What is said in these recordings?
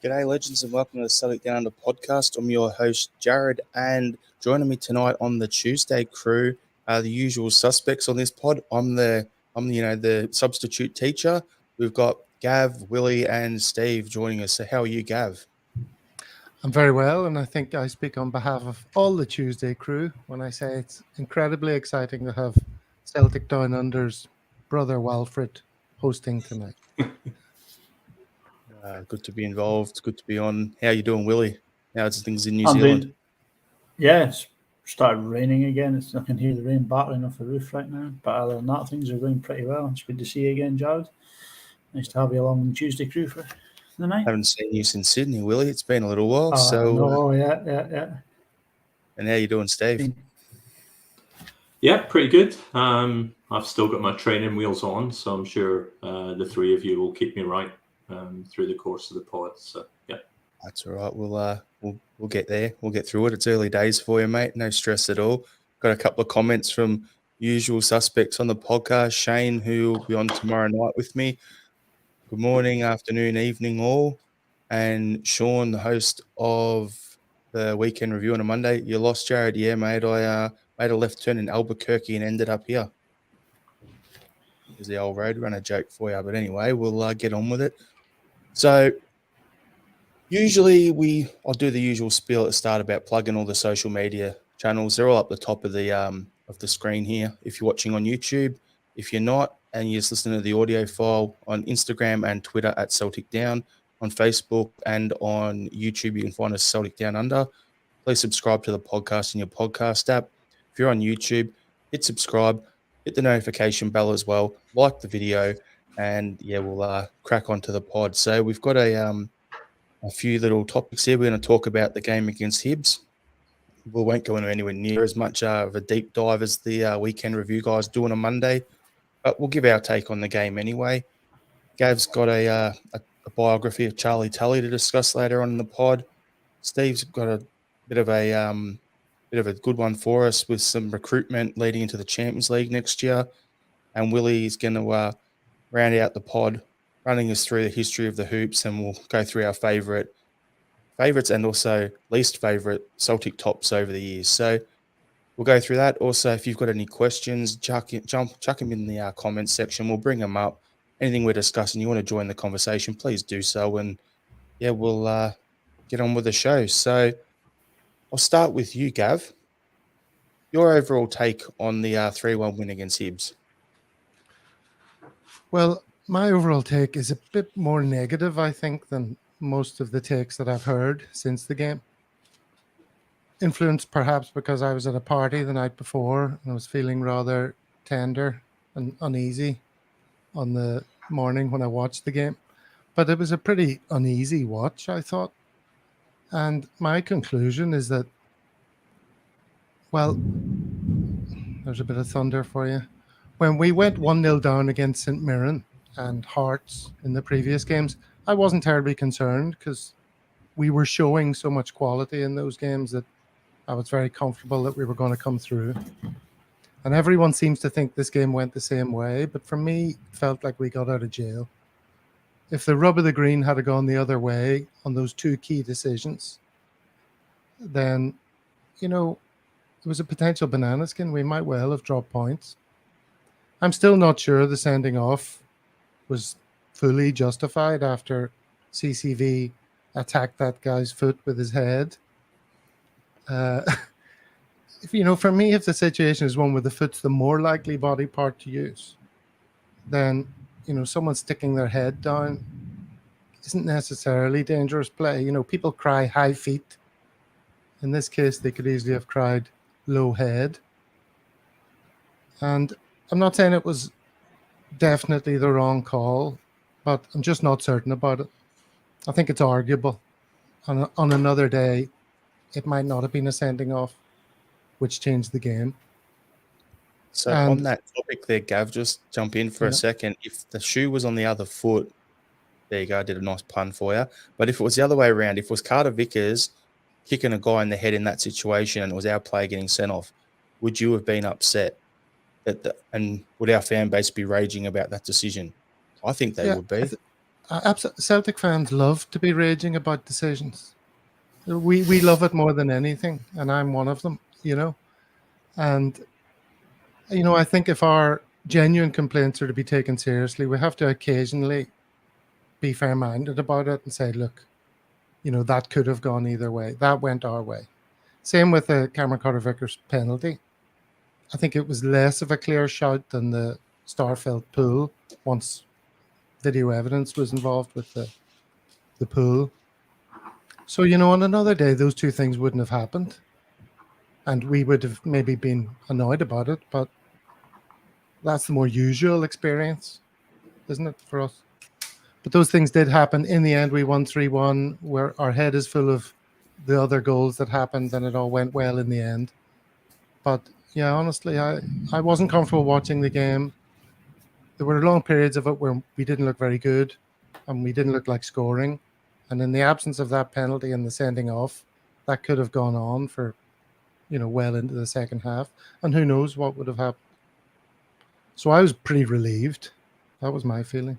G'day, legends, and welcome to the Celtic Down Under podcast. I'm your host, Jared, and joining me tonight on the Tuesday crew are the usual suspects on this pod. I'm the substitute teacher. We've got Gav, Willie, and Steve joining us. So, how are you, Gav? I'm very well, and I think I speak on behalf of all the Tuesday crew when I say it's incredibly exciting to have Celtic Down Under's brother Walfred hosting tonight. Good to be involved. Good to be on. How you doing, Willie? How's things in New Zealand? It's started raining again. I can hear the rain battering off the roof right now. But other than that, things are going pretty well. It's good to see you again, Jared. Nice to have you along the Tuesday crew for the night. Haven't seen you since Sydney, Willie. It's been a little while. Yeah. And how you doing, Steve? Yeah, pretty good. I've still got my training wheels on, so I'm sure the three of you will keep me right through the course of the pod. So yeah, that's all right. We'll get there. We'll get through it. It's early days for you, mate. No stress at all. Got a couple of comments from usual suspects on the podcast. Shane, who will be on tomorrow night with me. Good morning, afternoon, evening, all. And Sean, the host of the Weekend Review on a Monday. You lost, Jared. Yeah, mate. I made a left turn in Albuquerque and ended up here. There's the old Roadrunner joke for you. But anyway, we'll get on with it. So usually I'll do the usual spiel at the start about plugging all the social media channels. They're all up the top of the screen here if you're watching on YouTube. If you're not and you're just listening to the audio file, on Instagram and Twitter at Celtic Down, on Facebook and on YouTube you can find us Celtic Down Under. Please subscribe to the podcast in your podcast app. If you're on YouTube, hit subscribe, hit the notification bell as well, like the video, and yeah, we'll crack onto the pod. So we've got a few little topics here. We're going to talk about the game against Hibs. We won't go into anywhere near as much of a deep dive as the Weekend Review guys do on a Monday, but we'll give our take on the game anyway. Gav's got a biography of Tully to discuss later on in the pod. Steve's got a bit of a good one for us with some recruitment leading into the Champions League next year, and Willie's going to round out the pod, running us through the history of the hoops, and we'll go through our favourites and also least favourite Celtic tops over the years. So we'll go through that. Also, if you've got any questions, chuck them in the comments section. We'll bring them up. Anything we're discussing, you want to join the conversation, please do so. And yeah, we'll get on with the show. So I'll start with you, Gav. Your overall take on the 3-1 win against Hibs? Well, my overall take is a bit more negative, I think, than most of the takes that I've heard since the game. Influenced perhaps because I was at a party the night before and I was feeling rather tender and uneasy on the morning when I watched the game. But it was a pretty uneasy watch, I thought. And my conclusion is that, well, there's a bit of thunder for you. When we went 1-0 down against St Mirren and Hearts in the previous games, I wasn't terribly concerned because we were showing so much quality in those games that I was very comfortable that we were going to come through. And everyone seems to think this game went the same way, but for me, it felt like we got out of jail. If the rub of the green had gone the other way on those two key decisions, then, it was a potential banana skin. We might well have dropped points. I'm still not sure the sending off was fully justified after CCV attacked that guy's foot with his head. For me, if the situation is one where the foot's the more likely body part to use, then, someone sticking their head down isn't necessarily dangerous play. People cry high feet. In this case, they could easily have cried low head. And I'm not saying it was definitely the wrong call, but I'm just not certain about it. I think it's arguable. On another day, it might not have been a sending off, which changed the game. So on that topic there, Gav, just jump in for a second. If the shoe was on the other foot, there you go, I did a nice pun for you. But if it was the other way around, if it was Carter Vickers kicking a guy in the head in that situation and it was our player getting sent off, would you have been upset? And would our fan base be raging about that decision? I think they would be. Celtic fans love to be raging about decisions. We love it more than anything, and I'm one of them, And, I think if our genuine complaints are to be taken seriously, we have to occasionally be fair-minded about it and say, look, that could have gone either way. That went our way. Same with the Cameron Carter-Vickers penalty. I think it was less of a clear shout than the Starfelt pool once video evidence was involved with the pool. So, on another day, those two things wouldn't have happened. And we would have maybe been annoyed about it, but that's the more usual experience, isn't it, for us? But those things did happen. In the end, we won 3-1, where our head is full of the other goals that happened, and it all went well in the end. But, yeah, honestly, I wasn't comfortable watching the game. There were long periods of it where we didn't look very good, and we didn't look like scoring. And in the absence of that penalty and the sending off, that could have gone on for, well into the second half. And who knows what would have happened. So I was pretty relieved. That was my feeling.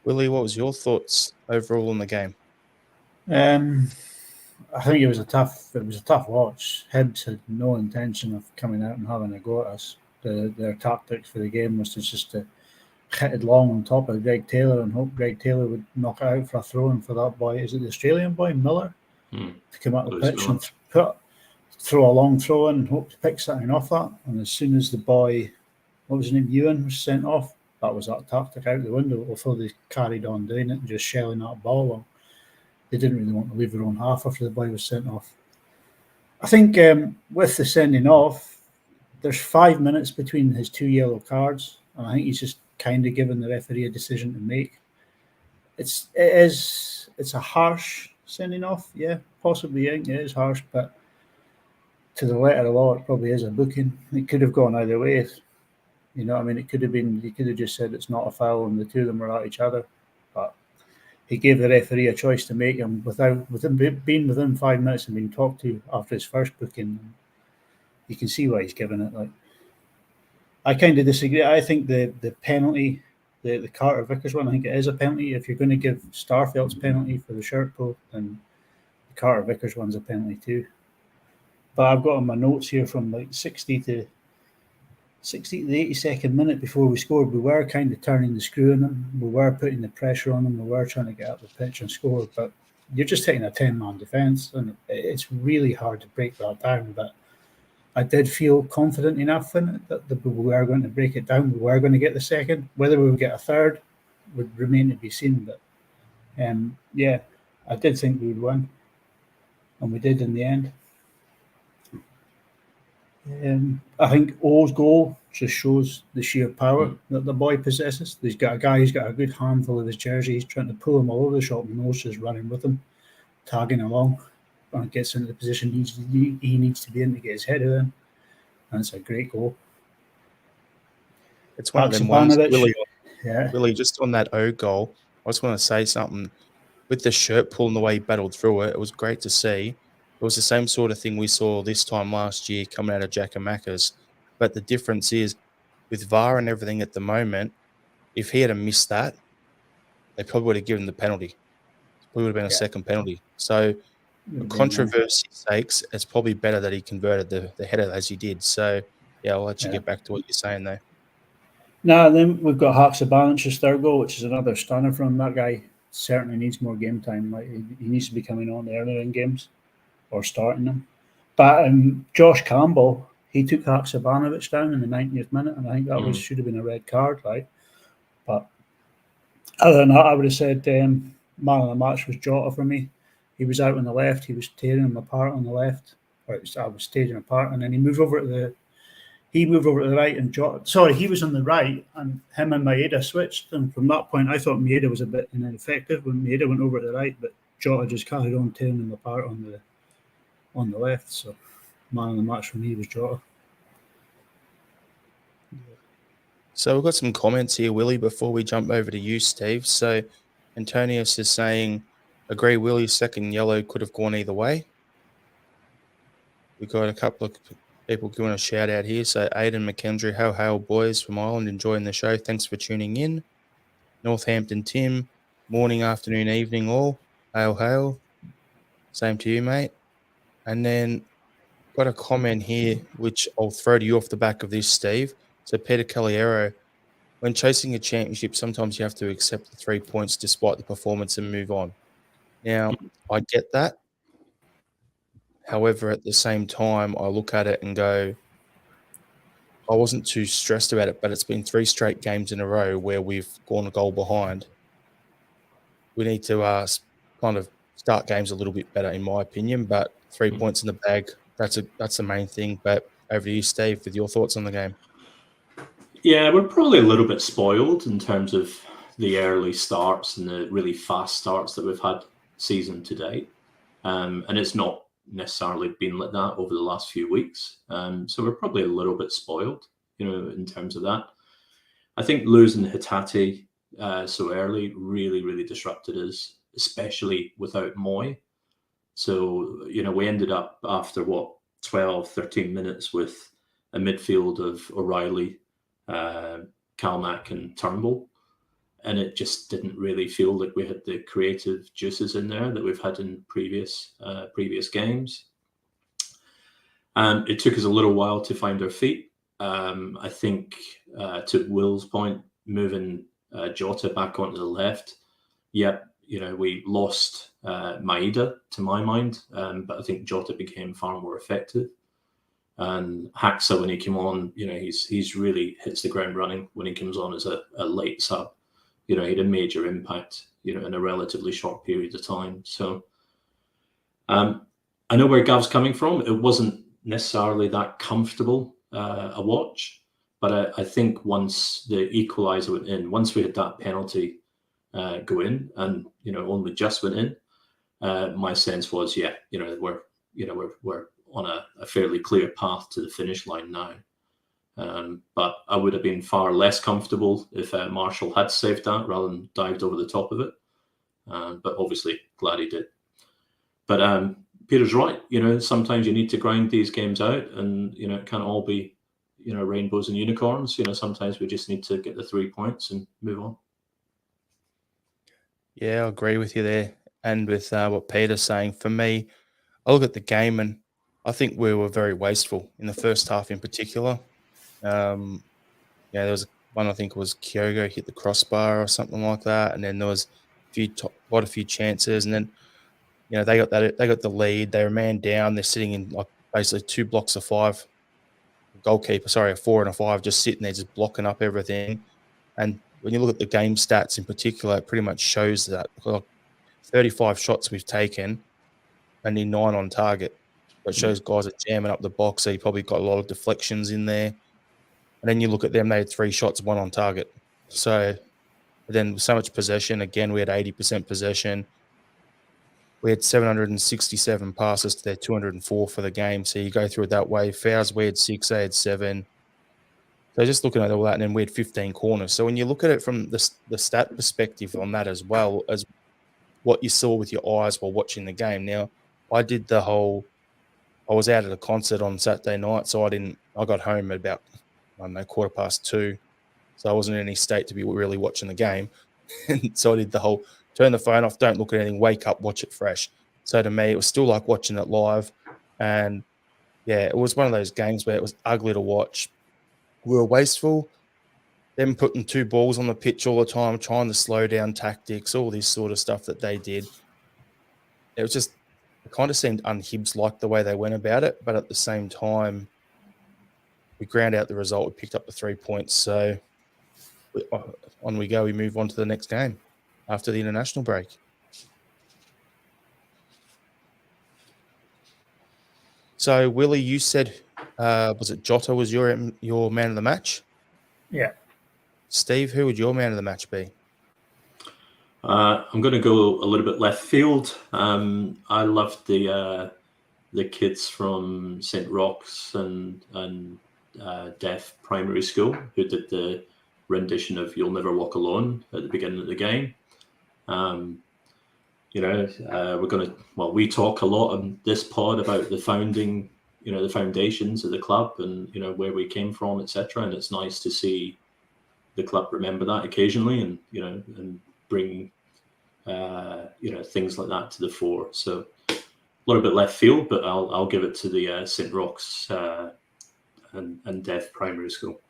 Willie, what was your thoughts overall on the game? I think it was a tough watch. Hibs had no intention of coming out and having a go at us. Their tactics for the game was just to hit it long on top of Greg Taylor and hope Greg Taylor would knock it out for a throw in for that boy. Is it the Australian boy, Miller? To come out the pitch and throw a long throw in and hope to pick something off that. And as soon as the boy, what was his name, Ewan, was sent off, that was that tactic out the window. Although they carried on doing it and just shelling that ball along. They didn't really want to leave their own half after the boy was sent off. I think with the sending off, there's 5 minutes between his 2 yellow cards, and I think he's just kind of given the referee a decision to make. It's a harsh sending off, yeah, possibly. I think it is harsh, but to the letter of the law, it probably is a booking. It could have gone either way. It could have been. He could have just said it's not a foul, and the two of them were at each other. But he gave the referee a choice to make him being within 5 minutes and being talked to after his first booking. You can see why he's given it. Like, I kind of disagree. I think the penalty, the Carter-Vickers one, I think it is a penalty. If you're going to give Starfelt's penalty for the shirt pull, then the Carter-Vickers one's a penalty too. But I've got on my notes here from like 60 to the 82nd minute before we scored, we were kind of turning the screw on them. We were putting the pressure on them. We were trying to get up the pitch and score. But you're just taking a 10-man defence, and it's really hard to break that down. But I did feel confident enough in it that we were going to break it down. We were going to get the second. Whether we would get a third would remain to be seen. But yeah, I did think we would win, and we did in the end. I think O's goal just shows the sheer power that the boy possesses. He's got a guy who's got a good handful of his jersey. He's trying to pull him all over the shop, and O's just running with him, tagging along, and gets into the position he needs to be in to get his header in. And it's a great goal. It's one of them ones, Willie, just on that O goal, I just want to say something. With the shirt pull and the way he battled through it, it was great to see. It was the same sort of thing we saw this time last year coming out of Giakoumakis. But the difference is, with VAR and everything at the moment, if he had missed that, they probably would have given the penalty. It would have been a second penalty. So, for controversy's sakes, it's probably better that he converted the header as he did. So, yeah, I'll let you get back to what you're saying there. No, then we've got Haksabanović's third goal, which is another stunner from him. That guy certainly needs more game time. Like, he needs to be coming on earlier in games or starting them. But Josh Campbell, he took Haksabanović down in the 90th minute, and I think that should have been a red card, right? But other than that, I would have said man of the match was Jota for me. He was out on the left. He was tearing him apart on the left. I was tearing him apart, and then he moved over to the right, and Jota. Sorry, he was on the right, and him and Maeda switched. And from that point, I thought Maeda was a bit ineffective when Maeda went over to the right, but Jota just carried on tearing him apart on the left. So, man of the match for me was Jota. So we've got some comments here, Willie, before we jump over to you, Steve. So Antonius is saying, agree Willie's second yellow could have gone either way. We've got a couple of people giving a shout out here. So Aidan McKendry, hail boys from Ireland, enjoying the show. Thanks for tuning in. Northampton Tim, morning, afternoon, evening, all. Hail, hail. Same to you, mate. And then got a comment here, which I'll throw to you off the back of this, Steve. So Peter Caliero, when chasing a championship, sometimes you have to accept the 3 points despite the performance and move on. Now, I get that. However, at the same time, I look at it and go, I wasn't too stressed about it, but it's been 3 straight games in a row where we've gone a goal behind. We need to kind of start games a little bit better, in my opinion. But 3 points in the bag, that's the main thing. But over to you, Steve, with your thoughts on the game. Yeah, we're probably a little bit spoiled in terms of the early starts and the really fast starts that we've had season to date. And it's not necessarily been like that over the last few weeks. So we're probably a little bit spoiled, in terms of that. I think losing Hatate so early really disrupted us, especially without Moy. So, we ended up after 12, 13 minutes with a midfield of O'Reilly, Kalmack and Turnbull. And it just didn't really feel like we had the creative juices in there that we've had in previous games. It took us a little while to find our feet. I think, to Will's point, moving Jota back onto the left, we lost Maeda, to my mind, but I think Jota became far more effective. And Haxa, when he came on, he's really hits the ground running when he comes on as a late sub. He had a major impact, in a relatively short period of time. So I know where Gav's coming from. It wasn't necessarily that comfortable a watch, but I think once the equaliser went in, once we had that penalty go in, and only just went in, my sense was, we're on a fairly clear path to the finish line now. But I would have been far less comfortable if Marshall had saved that rather than dived over the top of it. But obviously, glad he did. But Peter's right. Sometimes you need to grind these games out, and it can't all be rainbows and unicorns. Sometimes we just need to get the 3 points and move on. Yeah, I agree with you there, and with what Peter's saying. For me, I look at the game and I think we were very wasteful in the first half, in particular. There was one, I think it was Kyogo hit the crossbar or something like that, and then there was quite a few chances, and then they got the lead. They were man down. They're sitting in like basically 2 blocks of 5. A 4 and a 5, just sitting there, just blocking up everything. And when you look at the game stats in particular, it pretty much shows that 35 shots we've taken, only 9 on target. It shows guys are jamming up the box. So you probably got a lot of deflections in there. And then you look at them, they had 3 shots, 1 on target. So then so much possession. Again, we had 80% possession. We had 767 passes to their 204 for the game. So you go through it that way. Fouls, we had 6, they had 7. So just looking at all that, and then we had 15 corners. So when you look at it from the stat perspective on that, as well as what you saw with your eyes while watching the game. Now, I was out at a concert on Saturday night, so I got home at about, 2:15. So I wasn't in any state to be really watching the game. And so I did the whole turn the phone off, don't look at anything, wake up, watch it fresh. So to me, it was still like watching it live. And yeah, it was one of those games where it was ugly to watch. We were wasteful. Them putting 2 balls on the pitch all the time, trying to slow down tactics, all this sort of stuff that they did. It was just, it kind of seemed un-Hibs-like the way they went about it. But at the same time, we ground out the result. We picked up the 3 points. So on we go. We move on to the next game after the international break. So, Willie, you said, was it Jota was your man of the match? Yeah. Steve, who would your man of the match be? I'm going to go a little bit left field. I loved the kids from St. Roch's and Deaf Primary School who did the rendition of "You'll Never Walk Alone" at the beginning of the game. We talk a lot on this pod about the founding, the foundations of the club and where we came from, etc. And it's nice to see the club remember that occasionally, and and bring things like that to the fore. So a little bit left field, but I'll give it to the St. Roch's and Deaf Primary School.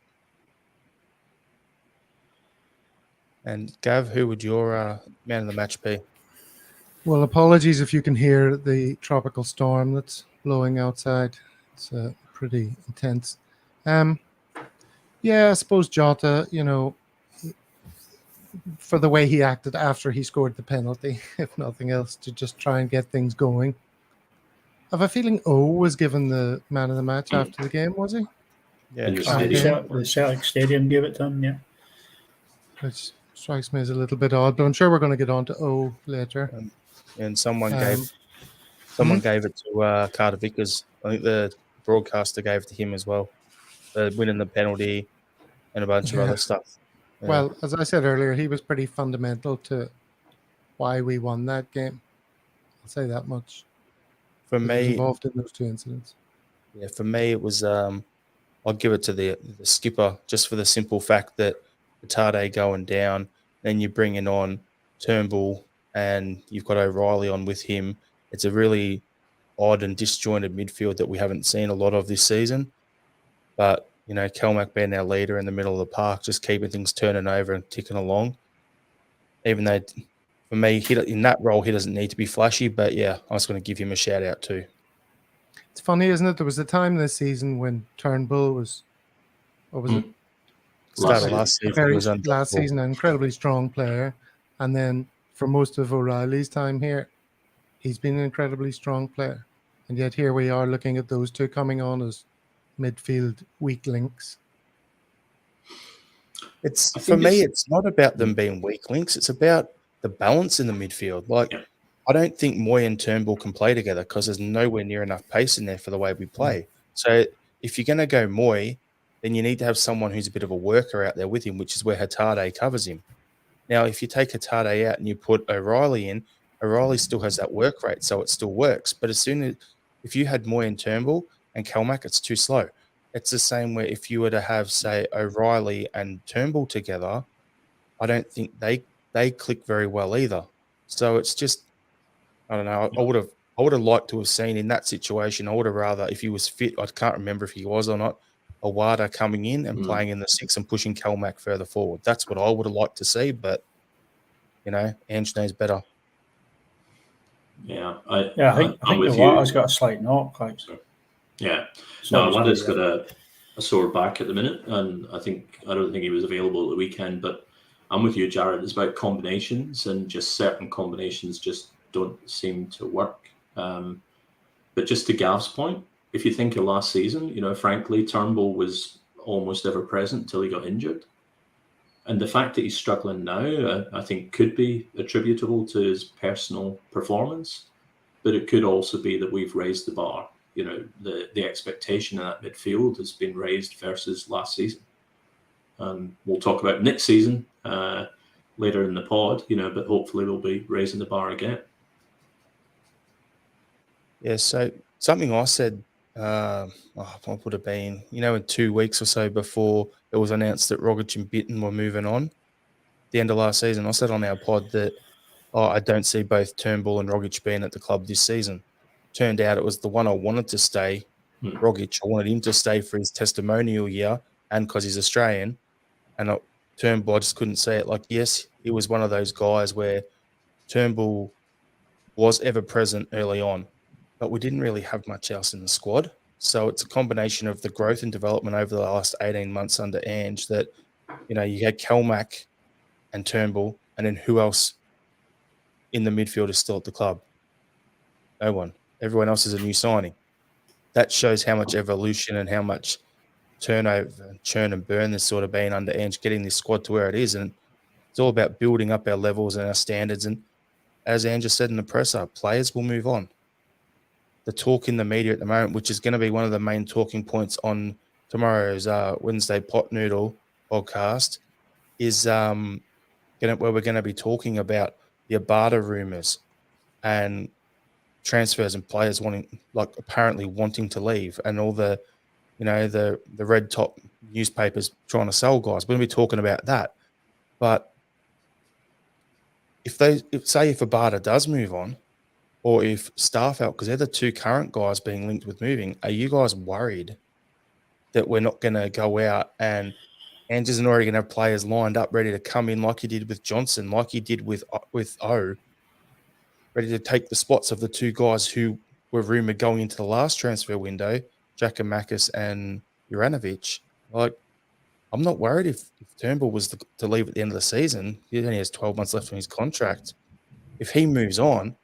And Gav, who would your man of the match be? Well, apologies if you can hear the tropical storm that's blowing outside. It's pretty intense. Yeah, I suppose Jota, for the way he acted after he scored the penalty, if nothing else, to just try and get things going. I have a feeling O was given the man of the match after the game, was he? Yeah, In the stadium. The Celtic Stadium gave it to him, yeah. Which strikes me as a little bit odd, but I'm sure we're going to get on to O later. and someone Um, gave it to Carter Vickers. I think the broadcaster gave it to him as well. Winning the penalty and a bunch of Yeah. other stuff. Yeah. Well, as I said earlier, he was pretty fundamental to why we won that game. I'll say that much. for He was me, involved in those two incidents. yeah, for me it was I'll give it to the skipper just for the simple fact that Tade going down, then you're bringing on Turnbull and you've got O'Reilly on with him. It's a really odd and disjointed midfield that we haven't seen a lot of this season. But, Kelmack being our leader in the middle of the park, just keeping things turning over and ticking along. Even though, for me, in that role, he doesn't need to be flashy. But, yeah, I was going to give him a shout-out too. It's funny, isn't it? There was a time this season when Turnbull was, what was it? Start of last season, Very he was unbeatable. last season, an incredibly strong player. And then for most of O'Reilly's time here, he's been an incredibly strong player. And yet here we are looking at those two coming on as midfield weak links. It's not about them being weak links. It's about the balance in the midfield. I don't think Moy and Turnbull can play together because there's nowhere near enough pace in there for the way we play. So if you're going to go Moy, then you need to have someone who's a bit of a worker out there with him, which is where Hatade covers him. Now, if you take Hatade out and you put O'Reilly in, O'Reilly still has that work rate, so it still works. But if you had Moy and Turnbull and Kelmack, it's too slow. It's the same where if you were to have, say, O'Reilly and Turnbull together, I don't think they click very well either. So it's just, I don't know. I would have liked to have seen in that situation. I would have rather, if he was fit, I can't remember if he was or not, Awada coming in and playing in the 6 and pushing Kelmack further forward. That's what I would have liked to see, but Ange knows better. Yeah, I think Awada's got a slight knock. Yeah, no, Awada's got a sore back at the minute, and I don't think he was available at the weekend. But I'm with you, Jared. It's about combinations, and just certain combinations just don't seem to work. But just to Gav's point, if you think of last season, frankly, Turnbull was almost ever present until he got injured. And the fact that he's struggling now, I think, could be attributable to his personal performance. But it could also be that we've raised the bar. The expectation in that midfield has been raised versus last season. We'll talk about next season later in the pod, but hopefully we'll be raising the bar again. Yeah, so something I said, what would have been, in 2 weeks or so before it was announced that Rogic and Bitten were moving on, the end of last season, I said on our pod that I don't see both Turnbull and Rogic being at the club this season. Turned out it was the one I wanted to stay, Rogic. I wanted him to stay for his testimonial year and because he's Australian. And Turnbull, I just couldn't see it. Yes, he was one of those guys where Turnbull was ever present early on, but we didn't really have much else in the squad. So it's a combination of the growth and development over the last 18 months under Ange that, you had Kelmack and Turnbull, and then who else in the midfield is still at the club? No one. Everyone else is a new signing. That shows how much evolution and how much turnover, churn and burn there's sort of been under Ange, getting this squad to where it is. And it's all about building up our levels and our standards. And as Ange said in the presser, players will move on. The talk in the media at the moment, which is going to be one of the main talking points on tomorrow's Wednesday Pot Noodle podcast, is where we're going to be talking about the Abada rumours and transfers and players apparently wanting to leave, and all the the red top newspapers trying to sell guys. We're going to be talking about that. But if Abada does move on, or if Starfelt, because they're the two current guys being linked with moving, are you guys worried that we're not going to go out and Ange isn't already going to have players lined up ready to come in like he did with Johnson, like he did with O, ready to take the spots of the two guys who were rumoured going into the last transfer window, Giakoumakis and Juranovic? Like, I'm not worried if Turnbull was to leave at the end of the season. He only has 12 months left on his contract. If he moves on,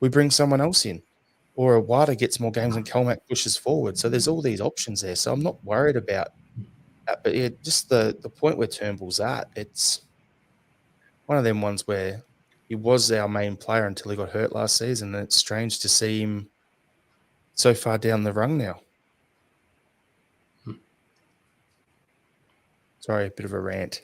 we bring someone else in. Or Awada gets more games and Kelmack pushes forward. So there's all these options there. So I'm not worried about that. But yeah, just the point where Turnbull's at, it's one of them ones where he was our main player until he got hurt last season. And it's strange to see him so far down the rung now. Sorry, a bit of a rant.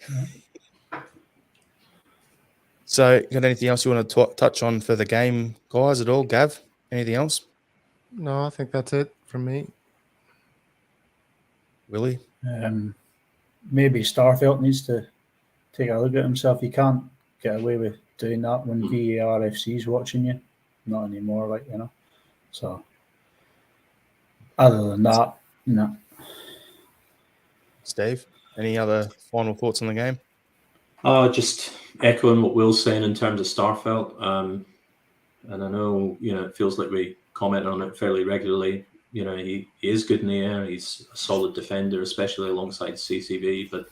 So, got anything else you want to touch on for the game, guys, at all? Gav, anything else? No, I think that's it from me. Willie? Maybe Starfelt needs to take a look at himself. You can't get away with doing that when VAR FC's watching you. Not anymore, So, other than that, no. Steve, any other final thoughts on the game? Just echoing what Will's saying in terms of Starfelt. And I know, it feels like we comment on it fairly regularly. He is good in the air. He's a solid defender, especially alongside CCV, but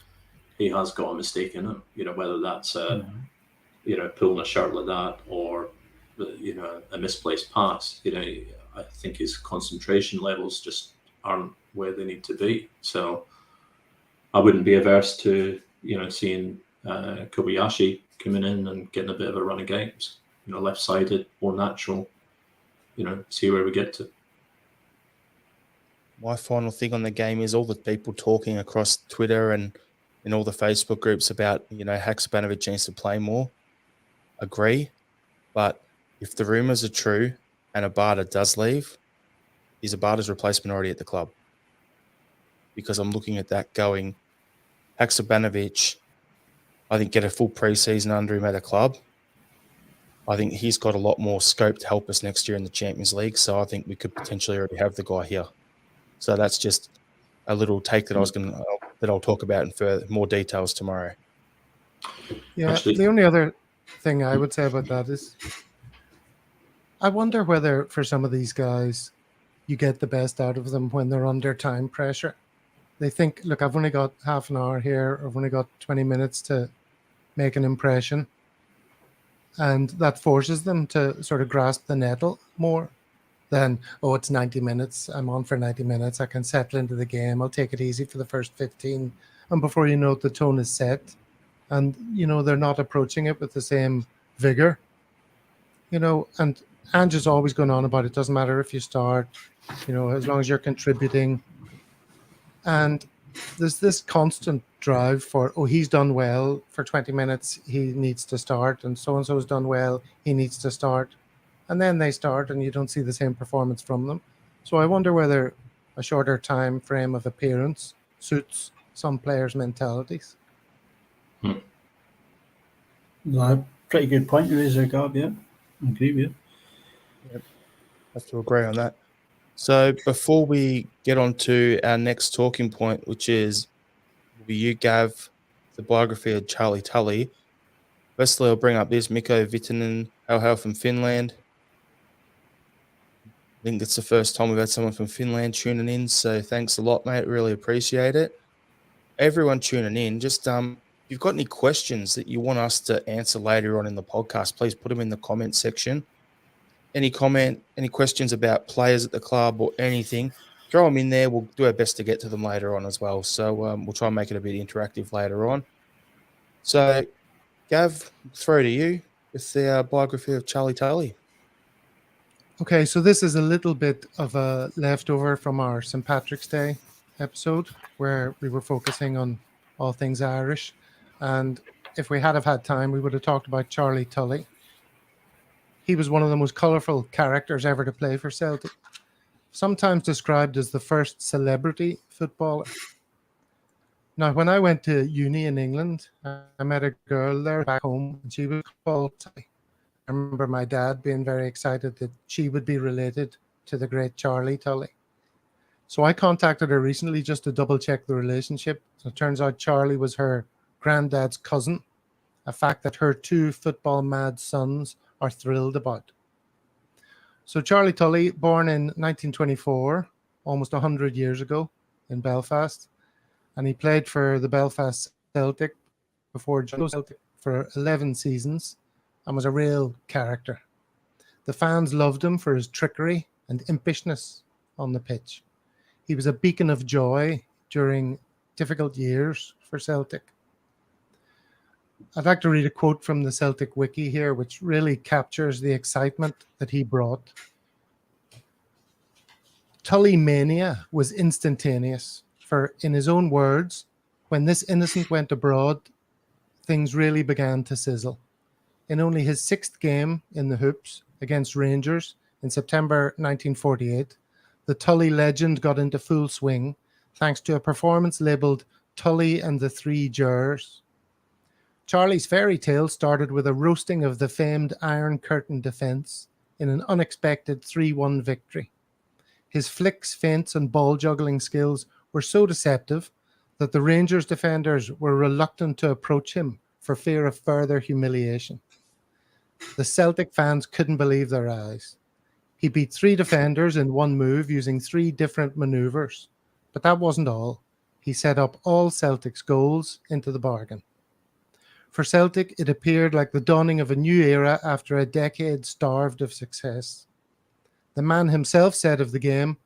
he has got a mistake in it, whether that's, pulling a shirt like that or, a misplaced pass. I think his concentration levels just aren't where they need to be. So I wouldn't be averse to, seeing Kobayashi coming in and getting a bit of a run of games, left-sided, more natural, see where we get to. My final thing on the game is all the people talking across Twitter and in all the Facebook groups about, Haksabanovic needs to play more. Agree. But if the rumours are true and Abada does leave, is Abada's replacement already at the club? Because I'm looking at that going, Haksabanovic, I think, get a full pre-season under him at a club. I think he's got a lot more scope to help us next year in the Champions League. So I think we could potentially already have the guy here. So that's just a little take that I'll talk about in more details tomorrow. Yeah, Actually, the only other thing I would say about that is I wonder whether for some of these guys you get the best out of them when they're under time pressure. They think, look, I've only got half an hour here. I've only got 20 minutes to make an impression. And that forces them to sort of grasp the nettle more than, it's 90 minutes. I'm on for 90 minutes. I can settle into the game. I'll take it easy for the first 15. And before you know it, the tone is set. And, they're not approaching it with the same vigor. And Ange is always going on about it. Doesn't matter if you start, as long as you're contributing. And there's this constant drive for, he's done well for 20 minutes, he needs to start, and so has done well, he needs to start. And then they start and you don't see the same performance from them. So I wonder whether a shorter time frame of appearance suits some players' mentalities. Well, pretty good point you raised there, Gab, yeah. I agree with you. Yep. I have to agree on that. So before we get on to our next talking point, which will be you, Gav, the biography of Charlie Tully. Firstly, I'll bring up this Mikko Vitanen, hail from Finland. I think it's the first time we've had someone from Finland tuning in, so thanks a lot, mate. Really appreciate it. Everyone tuning in, just if you've got any questions that you want us to answer later on in the podcast, please put them in the comment section. Any questions about players at the club or anything, throw them in there. We'll do our best to get to them later on as well. So we'll try and make it a bit interactive later on. So, Gav, throw to you with the biography of Charlie Tully. Okay, so this is a little bit of a leftover from our St. Patrick's Day episode where we were focusing on all things Irish. And if we had have had time, we would have talked about Charlie Tully. He was one of the most colourful characters ever to play for Celtic. sometimes described as the first celebrity footballer. Now, when I went to uni in England, I met a girl there back home, and she was called Tully. I remember my dad being very excited that she would be related to the great Charlie Tully. So I contacted her recently just to double check the relationship. So it turns out Charlie was her granddad's cousin, a fact that her 2 football mad sons are thrilled about. So Charlie Tully, born in 1924, almost 100 years ago in Belfast, and he played for the Belfast Celtic before joining Celtic for 11 seasons and was a real character. The fans loved him for his trickery and impishness on the pitch. He was a beacon of joy during difficult years for Celtic. I'd like to read a quote from the Celtic Wiki here, which really captures the excitement that he brought. Tully mania was instantaneous, for in his own words, when this innocent went abroad, things really began to sizzle. In only his 6th game in the Hoops against Rangers in September 1948, the Tully legend got into full swing thanks to a performance labelled Tully and the Three Jurors. Charlie's fairy tale started with a roasting of the famed Iron Curtain defence in an unexpected 3-1 victory. His flicks, feints and ball juggling skills were so deceptive that the Rangers defenders were reluctant to approach him for fear of further humiliation. The Celtic fans couldn't believe their eyes. He beat 3 defenders in one move using 3 different manoeuvres. But that wasn't all. He set up all Celtic's goals into the bargain. For Celtic, it appeared like the dawning of a new era after a decade starved of success. The man himself said of the game,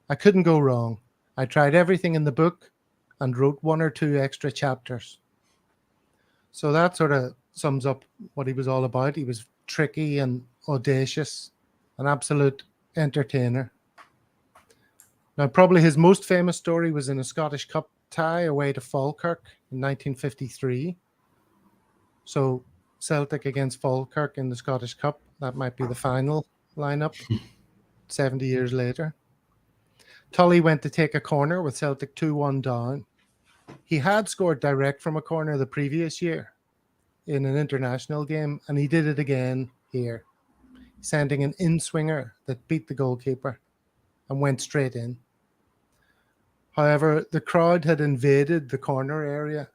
"I couldn't go wrong. I tried everything in the book and wrote 1 or 2 extra chapters." So that sort of sums up what he was all about. He was tricky and audacious, an absolute entertainer. Now, probably his most famous story was in a Scottish Cup tie away to Falkirk in 1953. So Celtic against Falkirk in the Scottish Cup, that might be the final lineup 70 years later. Tully went to take a corner with Celtic 2-1 down. He had scored direct from a corner the previous year in an international game, and he did it again here, sending an in-swinger that beat the goalkeeper and went straight in. However, the crowd had invaded the corner area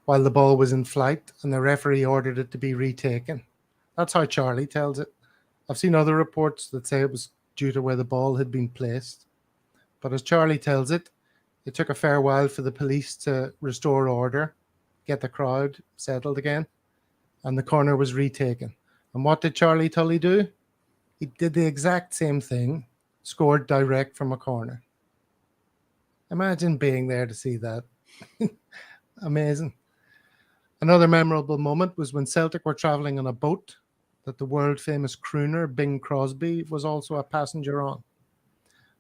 while the ball was in flight, and the referee ordered it to be retaken. That's how Charlie tells it. I've seen other reports that say it was due to where the ball had been placed. But as Charlie tells it, it took a fair while for the police to restore order, get the crowd settled again, and the corner was retaken. And what did Charlie Tully do? He did the exact same thing, scored direct from a corner. Imagine being there to see that. Amazing. Another memorable moment was when Celtic were travelling on a boat that the world-famous crooner Bing Crosby was also a passenger on.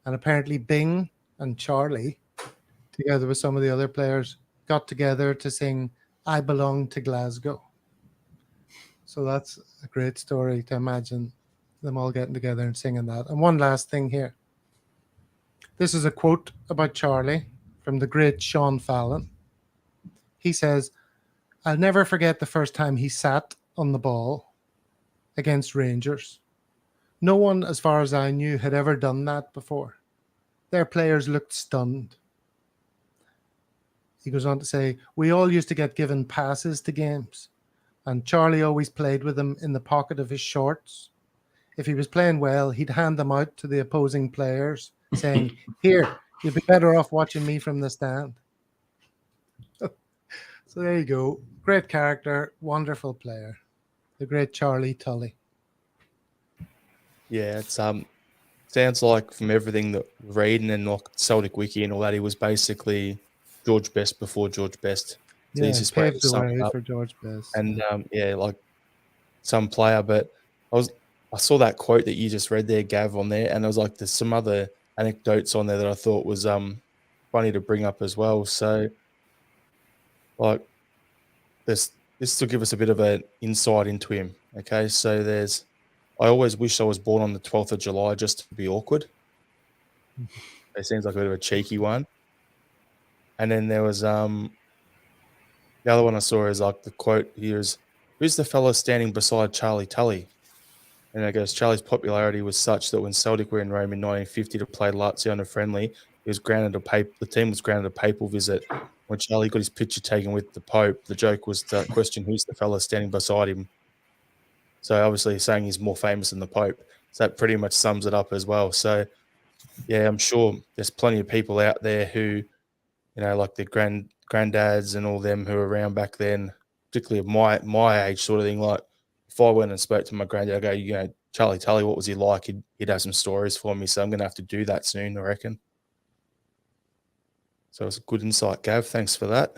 And apparently Bing and Charlie, together with some of the other players, got together to sing "I Belong to Glasgow." So that's a great story to imagine them all getting together and singing that. And one last thing here. This is a quote about Charlie from the great Sean Fallon. He says, "I'll never forget the first time he sat on the ball against Rangers. No one, as far as I knew, had ever done that before. Their players looked stunned." He goes on to say, "We all used to get given passes to games, and Charlie always played with them in the pocket of his shorts. If he was playing well, he'd hand them out to the opposing players, saying, 'Here, you'll be better off watching me from the stand.'" So there you go. Great character, wonderful player. The great Charlie Tully. Yeah, it's sounds like from everything that we're reading and like Celtic Wiki and all that, he was basically George Best before George Best. It's the easiest way to Paved the sum way it up. for George Best. And yeah, like some player. But I saw that quote that you just read there, Gav, on there, and I was like, there's some other anecdotes on there that I thought was funny to bring up as well. So like this will give us a bit of an insight into him. Okay, so I always wish I was born on the 12th of July just to be awkward. It seems like a bit of a cheeky one. And then there was the other one I saw is like the quote here is, "Who's the fella standing beside Charlie Tully?" And it goes, Charlie's popularity was such that when Celtic were in Rome in 1950 to play Lazio in a friendly, the team was granted a papal visit. When Charlie got his picture taken with the Pope, the joke was to question who's the fella standing beside him. So obviously he's saying he's more famous than the Pope. So that pretty much sums it up as well. So yeah, I'm sure there's plenty of people out there who, like the granddads and all them who were around back then, particularly of my age sort of thing. Like if I went and spoke to my granddad, I go, Charlie Tully, what was he like? He'd have some stories for me. So I'm going to have to do that soon, I reckon. So it's a good insight, Gav. Thanks for that.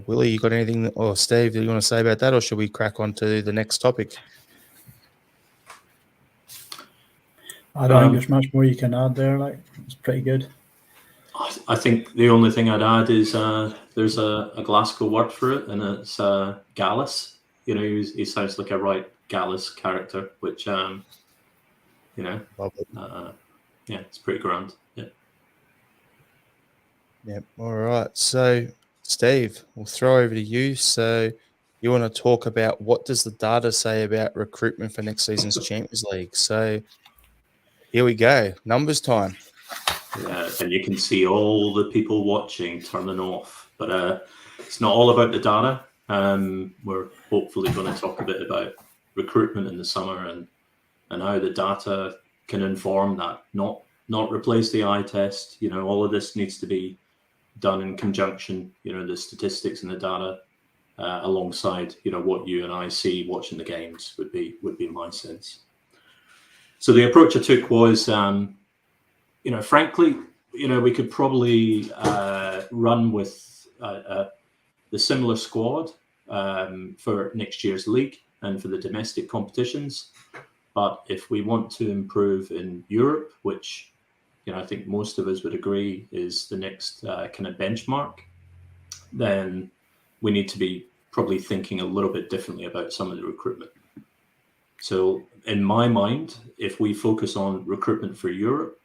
Willie, you got anything, or Steve, do you want to say about that, or should we crack on to the next topic? I don't think there's much more you can add there. Like, it's pretty good. I think the only thing I'd add is there's a Glasgow word for it, and it's Gallus. He sounds like a right Gallus character, which Love it. It's pretty grand. Yeah. All right. So, Steve, we'll throw over to you. So, you want to talk about what does the data say about recruitment for next season's Champions League? So, here we go. Numbers time. Yeah, and you can see all the people watching turning off. But it's not all about the data. We're hopefully going to talk a bit about recruitment in the summer and how the data can inform that, not replace the eye test. All of this needs to be done in conjunction, the statistics and the data alongside, what you and I see watching the games would be my sense. So the approach I took was, frankly, we could probably run with the similar squad for next year's league and for the domestic competitions. But if we want to improve in Europe, which I think most of us would agree is the next kind of benchmark, then we need to be probably thinking a little bit differently about some of the recruitment. So in my mind, if we focus on recruitment for Europe,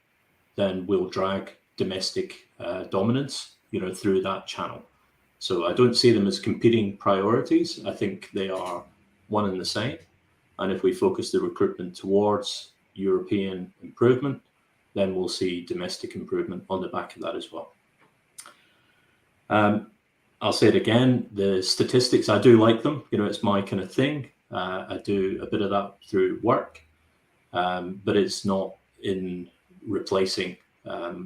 then we'll drag domestic dominance, through that channel. So I don't see them as competing priorities. I think they are one and the same. And if we focus the recruitment towards European improvement, then we'll see domestic improvement on the back of that as well. I'll say it again, the statistics, I do like them. It's my kind of thing. I do a bit of that through work, but it's not in replacing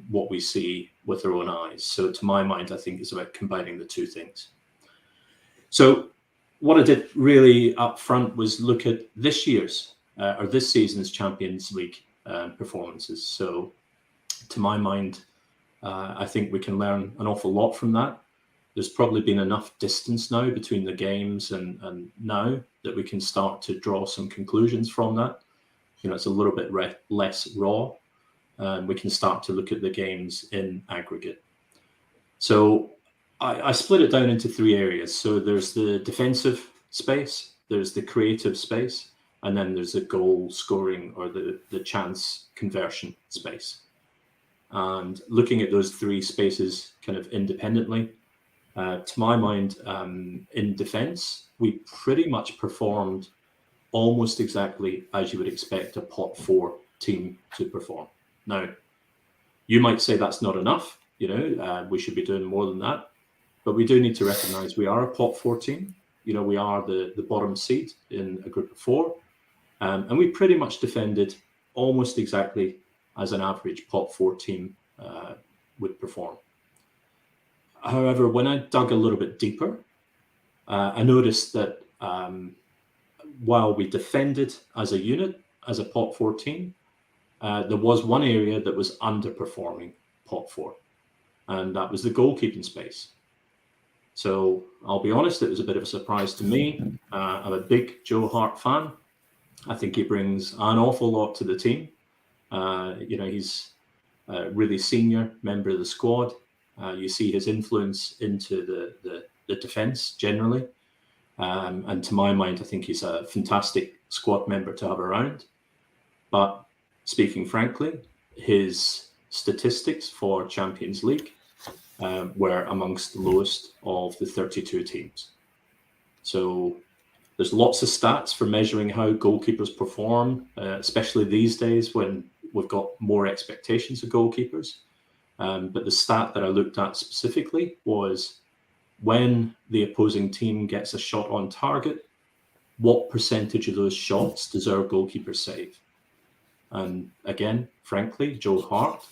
what we see with our own eyes. So to my mind, I think it's about combining the two things. So what I did really up front was look at this season's Champions League performances. So to my mind, I think we can learn an awful lot from that. There's probably been enough distance now between the games and now that we can start to draw some conclusions from that. It's a little bit less raw. We can start to look at the games in aggregate. So I split it down into three areas. So there's the defensive space, there's the creative space, and then there's the goal scoring or the chance conversion space. And looking at those three spaces kind of independently, to my mind, in defense, we pretty much performed almost exactly as you would expect a pot 4 team to perform. Now, you might say that's not enough, we should be doing more than that. But we do need to recognize we are a pot 4 team. We are the bottom seed in a group of 4. And we pretty much defended almost exactly as an average pot 4 team would perform. However, when I dug a little bit deeper, I noticed that while we defended as a unit, as a pot 4 team, there was one area that was underperforming pot 4, and that was the goalkeeping space. So I'll be honest, it was a bit of a surprise to me. I'm a big Joe Hart fan. I think he brings an awful lot to the team. He's a really senior member of the squad. You see his influence into the defense generally. And to my mind, I think he's a fantastic squad member to have around. But speaking frankly, his statistics for Champions League were amongst the lowest of the 32 teams. So there's lots of stats for measuring how goalkeepers perform, especially these days when we've got more expectations of goalkeepers. But the stat that I looked at specifically was when the opposing team gets a shot on target, what percentage of those shots does our goalkeeper save? And again, frankly, Joe Hart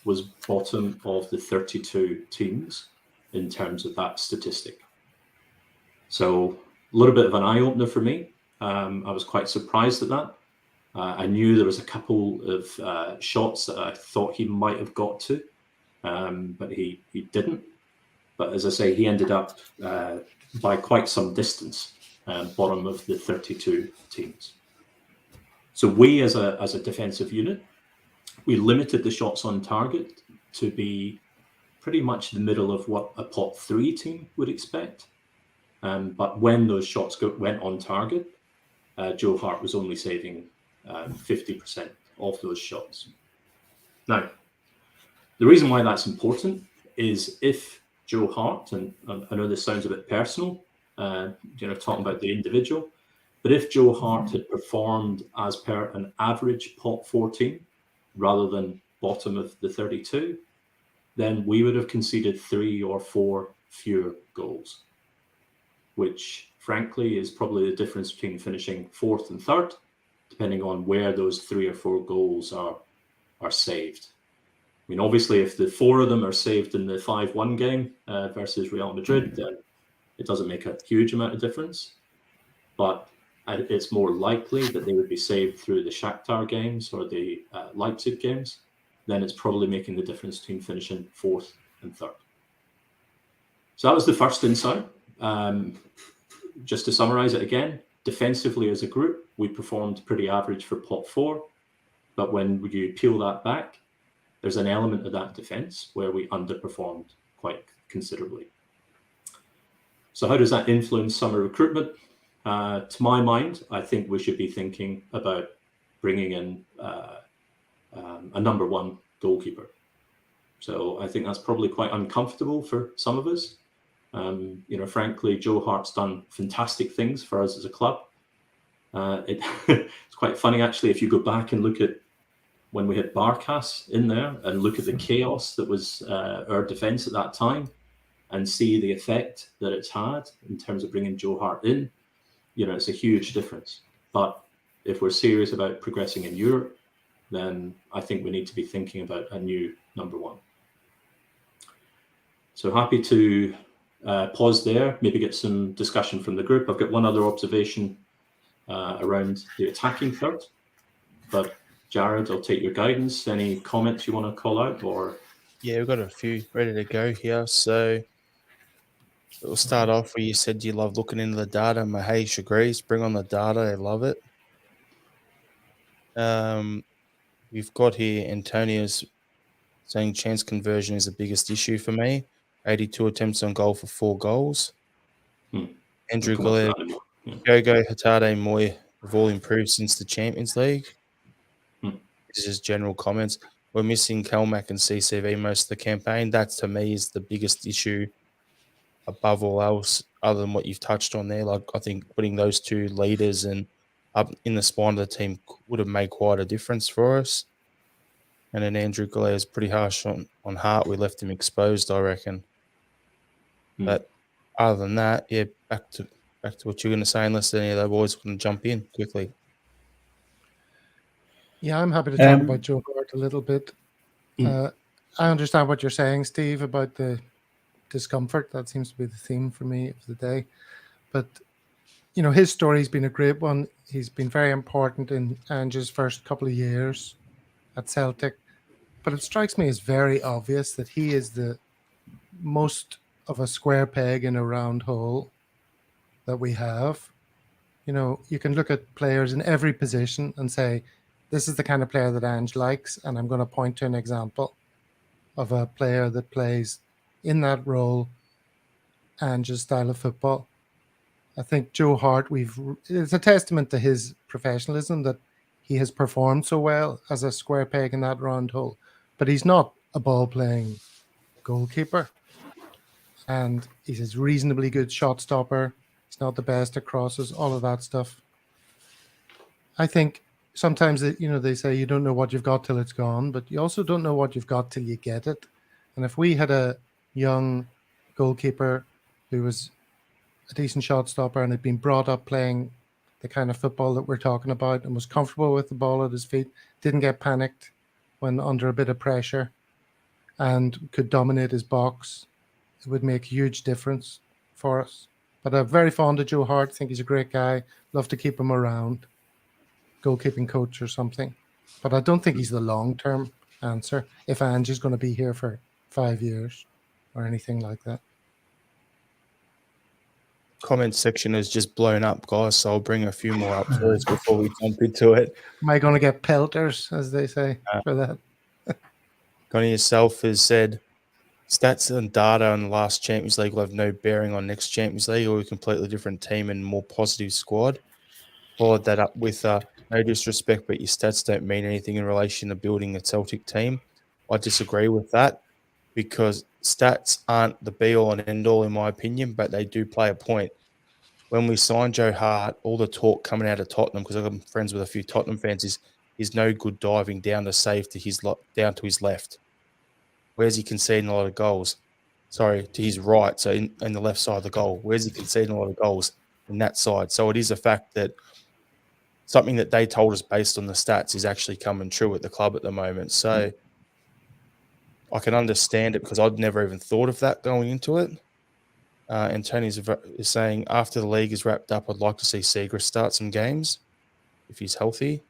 was bottom of the 32 teams in terms of that statistic. So a little bit of an eye-opener for me. I was quite surprised at that. I knew there was a couple of shots that I thought he might have got to, but he didn't. But as I say, he ended up by quite some distance, bottom of the 32 teams. So we, as a defensive unit, we limited the shots on target to be pretty much the middle of what a pot 3 team would expect. But when those shots went on target, Joe Hart was only saving 50% of those shots. Now, the reason why that's important is if Joe Hart, and I know this sounds a bit personal, talking about the individual, but if Joe Hart had performed as per an average pot 14 rather than bottom of the 32, then we would have conceded 3 or 4 fewer goals, which frankly is probably the difference between finishing 4th and 3rd, depending on where those 3 or 4 goals are saved. I mean, obviously, if the 4 of them are saved in the 5-1 game versus Real Madrid, then it doesn't make a huge amount of difference. But it's more likely that they would be saved through the Shakhtar games or the Leipzig games. Then it's probably making the difference between finishing 4th and 3rd. So that was the first insight. Just to summarize it again, defensively as a group, we performed pretty average for pot 4. But when you peel that back, there's an element of that defense where we underperformed quite considerably. So how does that influence summer recruitment? To my mind, I think we should be thinking about bringing in a number 1 goalkeeper. So I think that's probably quite uncomfortable for some of us. Frankly, Joe Hart's done fantastic things for us as a club. It's quite funny, actually, if you go back and look at when we had Barkas in there and look at the chaos that was our defence at that time and see the effect that it's had in terms of bringing Joe Hart in, it's a huge difference. But if we're serious about progressing in Europe, then I think we need to be thinking about a new number 1. So happy to pause there, maybe get some discussion from the group. I've got one other observation around the attacking third, but Jared, I'll take your guidance. Any comments you want to call out? Or Yeah, we've got a few ready to go here. So we'll start off where you said you love looking into the data. Mahesh agrees. Bring on the data. I love it. We've got here Antonio's saying chance conversion is the biggest issue for me. 82 attempts on goal for 4 goals. Andrew Galea, Gogo, Hatade, Moy have all improved since the Champions League. This is just general comments. We're missing Kelmac and CCV most of the campaign. That, to me, is the biggest issue above all else, other than what you've touched on there. Like, I think putting those 2 leaders and up in the spine of the team would have made quite a difference for us. And then Andrew Galea is pretty harsh on Hart. We left him exposed, I reckon. But other than that, yeah, back to what you're going to say, unless any of the boys want to jump in quickly. Yeah, I'm happy to talk about Joe Hart a little bit. I understand what you're saying, Steve, about the discomfort. That seems to be the theme for me of the day. But, his story's been a great one. He's been very important in Ange's first couple of years at Celtic. But it strikes me as very obvious that he is the most of a square peg in a round hole that we have. You can look at players in every position and say, this is the kind of player that Ange likes, and I'm going to point to an example of a player that plays in that role, Ange's style of football. I think Joe Hart, it's a testament to his professionalism that he has performed so well as a square peg in that round hole. But he's not a ball-playing goalkeeper. And he's a reasonably good shot stopper. He's not the best at crosses, all of that stuff. I think sometimes, they say you don't know what you've got till it's gone, but you also don't know what you've got till you get it. And if we had a young goalkeeper who was a decent shot stopper and had been brought up playing the kind of football that we're talking about and was comfortable with the ball at his feet, didn't get panicked when under a bit of pressure, and could dominate his box, it would make a huge difference for us. But I'm very fond of Joe Hart. Think he's a great guy. Love to keep him around, goalkeeping coach or something. But I don't think he's the long-term answer if Ange is going to be here for 5 years or anything like that. Comment section is just blown up, guys, so I'll bring a few more up first before we jump into it. Am I going to get pelters, as they say, for that? Connie yourself has said, stats and data on the last Champions League will have no bearing on next Champions League or a completely different team and more positive squad. Followed that up with no disrespect, but your stats don't mean anything in relation to building a Celtic team. I disagree with that because stats aren't the be-all and end-all in my opinion, but they do play a point. When we signed Joe Hart, all the talk coming out of Tottenham, because I'm friends with a few Tottenham fans, is he's no good diving down to save down to his left. Where's he conceding a lot of goals? Sorry, to his right, so in the left side of the goal. Where's he conceding a lot of goals? In that side. So it is a fact that something that they told us based on the stats is actually coming true at the club at the moment. So I can understand it because I'd never even thought of that going into it. And Tony is saying, after the league is wrapped up, I'd like to see Seagrass start some games if he's healthy.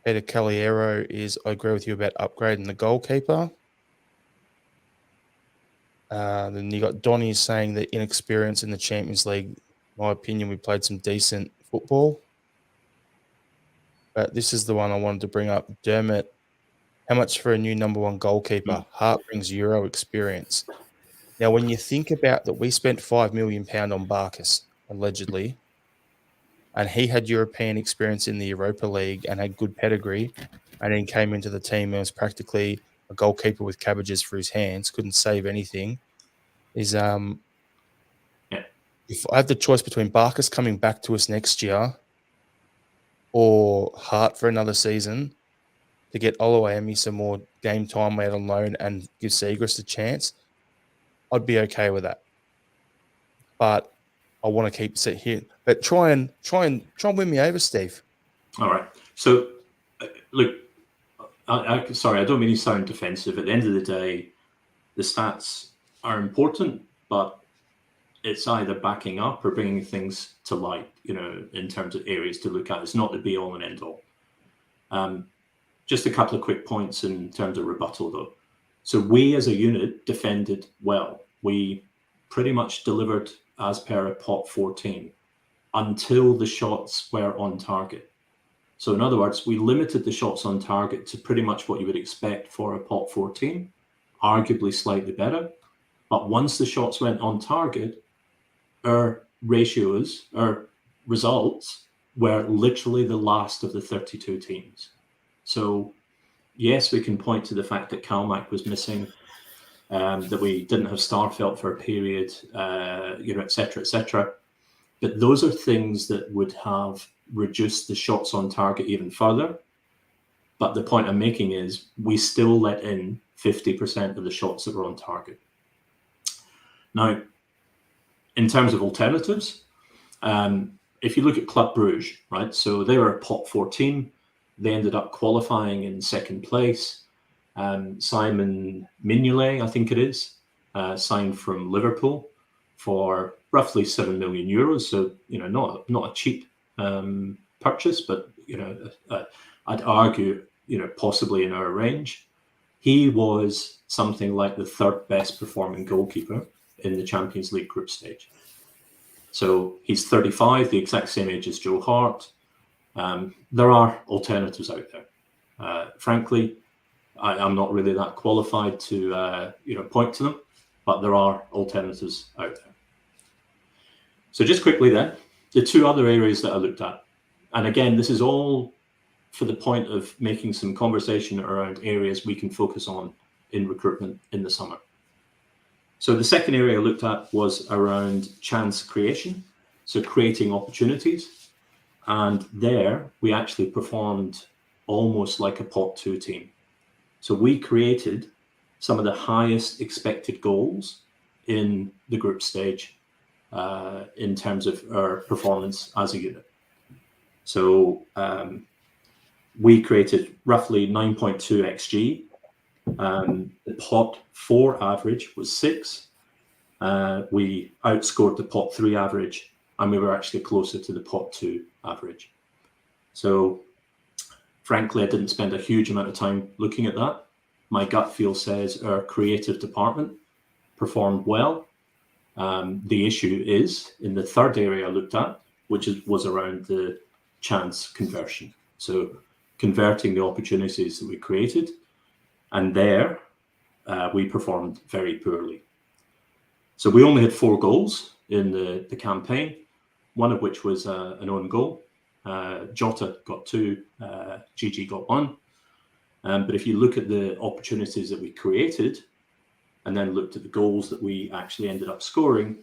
Peter Caliero I agree with you about upgrading the goalkeeper. Then you got Donny saying that inexperience in the Champions League. In my opinion, we played some decent football. But this is the one I wanted to bring up. Dermot, how much for a new number one goalkeeper? Hart brings Euro experience. Now, when you think about that, we spent £5 million on Barkas, allegedly, and he had European experience in the Europa League and had good pedigree, and then came into the team and was practically a goalkeeper with cabbages for his hands, couldn't save anything. If I had the choice between Barkas coming back to us next year or Hart for another season to get Oluwayemi some more game time out on loan and give Seagrass a chance, I'd be okay with that. But I want to keep it here. But try and win me over, Steve. All right. So, look, sorry, I don't mean to sound defensive. At the end of the day, the stats are important, but it's either backing up or bringing things to light, in terms of areas to look at. It's not the be all and end all. Just a couple of quick points in terms of rebuttal, though. So we as a unit defended well. We pretty much delivered as per a pot 14 until the shots were on target. So in other words, we limited the shots on target to pretty much what you would expect for a pot 14, arguably slightly better. But once the shots went on target, our ratios, our results were literally the last of the 32 teams. So yes, we can point to the fact that Kalmack was missing, that we didn't have Starfelt for a period, et cetera, et cetera. But those are things that would have reduced the shots on target even further. But the point I'm making is we still let in 50% of the shots that were on target. Now, in terms of alternatives, if you look at Club Brugge, right? So they were a pot 14. They ended up qualifying in second place. Simon Mignolet, I think it is, signed from Liverpool for roughly €7 million. So, not a cheap purchase, but, I'd argue, possibly in our range. He was something like the third best performing goalkeeper in the Champions League group stage. So he's 35, the exact same age as Joe Hart. There are alternatives out there. Frankly, I'm not really that qualified to point to them, but there are alternatives out there. So just quickly then, the two other areas that I looked at, and again, this is all for the point of making some conversation around areas we can focus on in recruitment in the summer. So the second area I looked at was around chance creation, so creating opportunities. And there we actually performed almost like a pot 2 team. So we created some of the highest expected goals in the group stage in terms of our performance as a unit. So we created roughly 9.2 XG. The pot 4 average was 6. We outscored the pot 3 average, and we were actually closer to the pot 2 average. So frankly, I didn't spend a huge amount of time looking at that. My gut feel says our creative department performed well. The issue is in the third area I looked at, which was around the chance conversion. So converting the opportunities that we created, and there we performed very poorly. So we only had 4 goals in the campaign, one of which was an own goal. Jota got 2, GG got 1. But if you look at the opportunities that we created and then looked at the goals that we actually ended up scoring,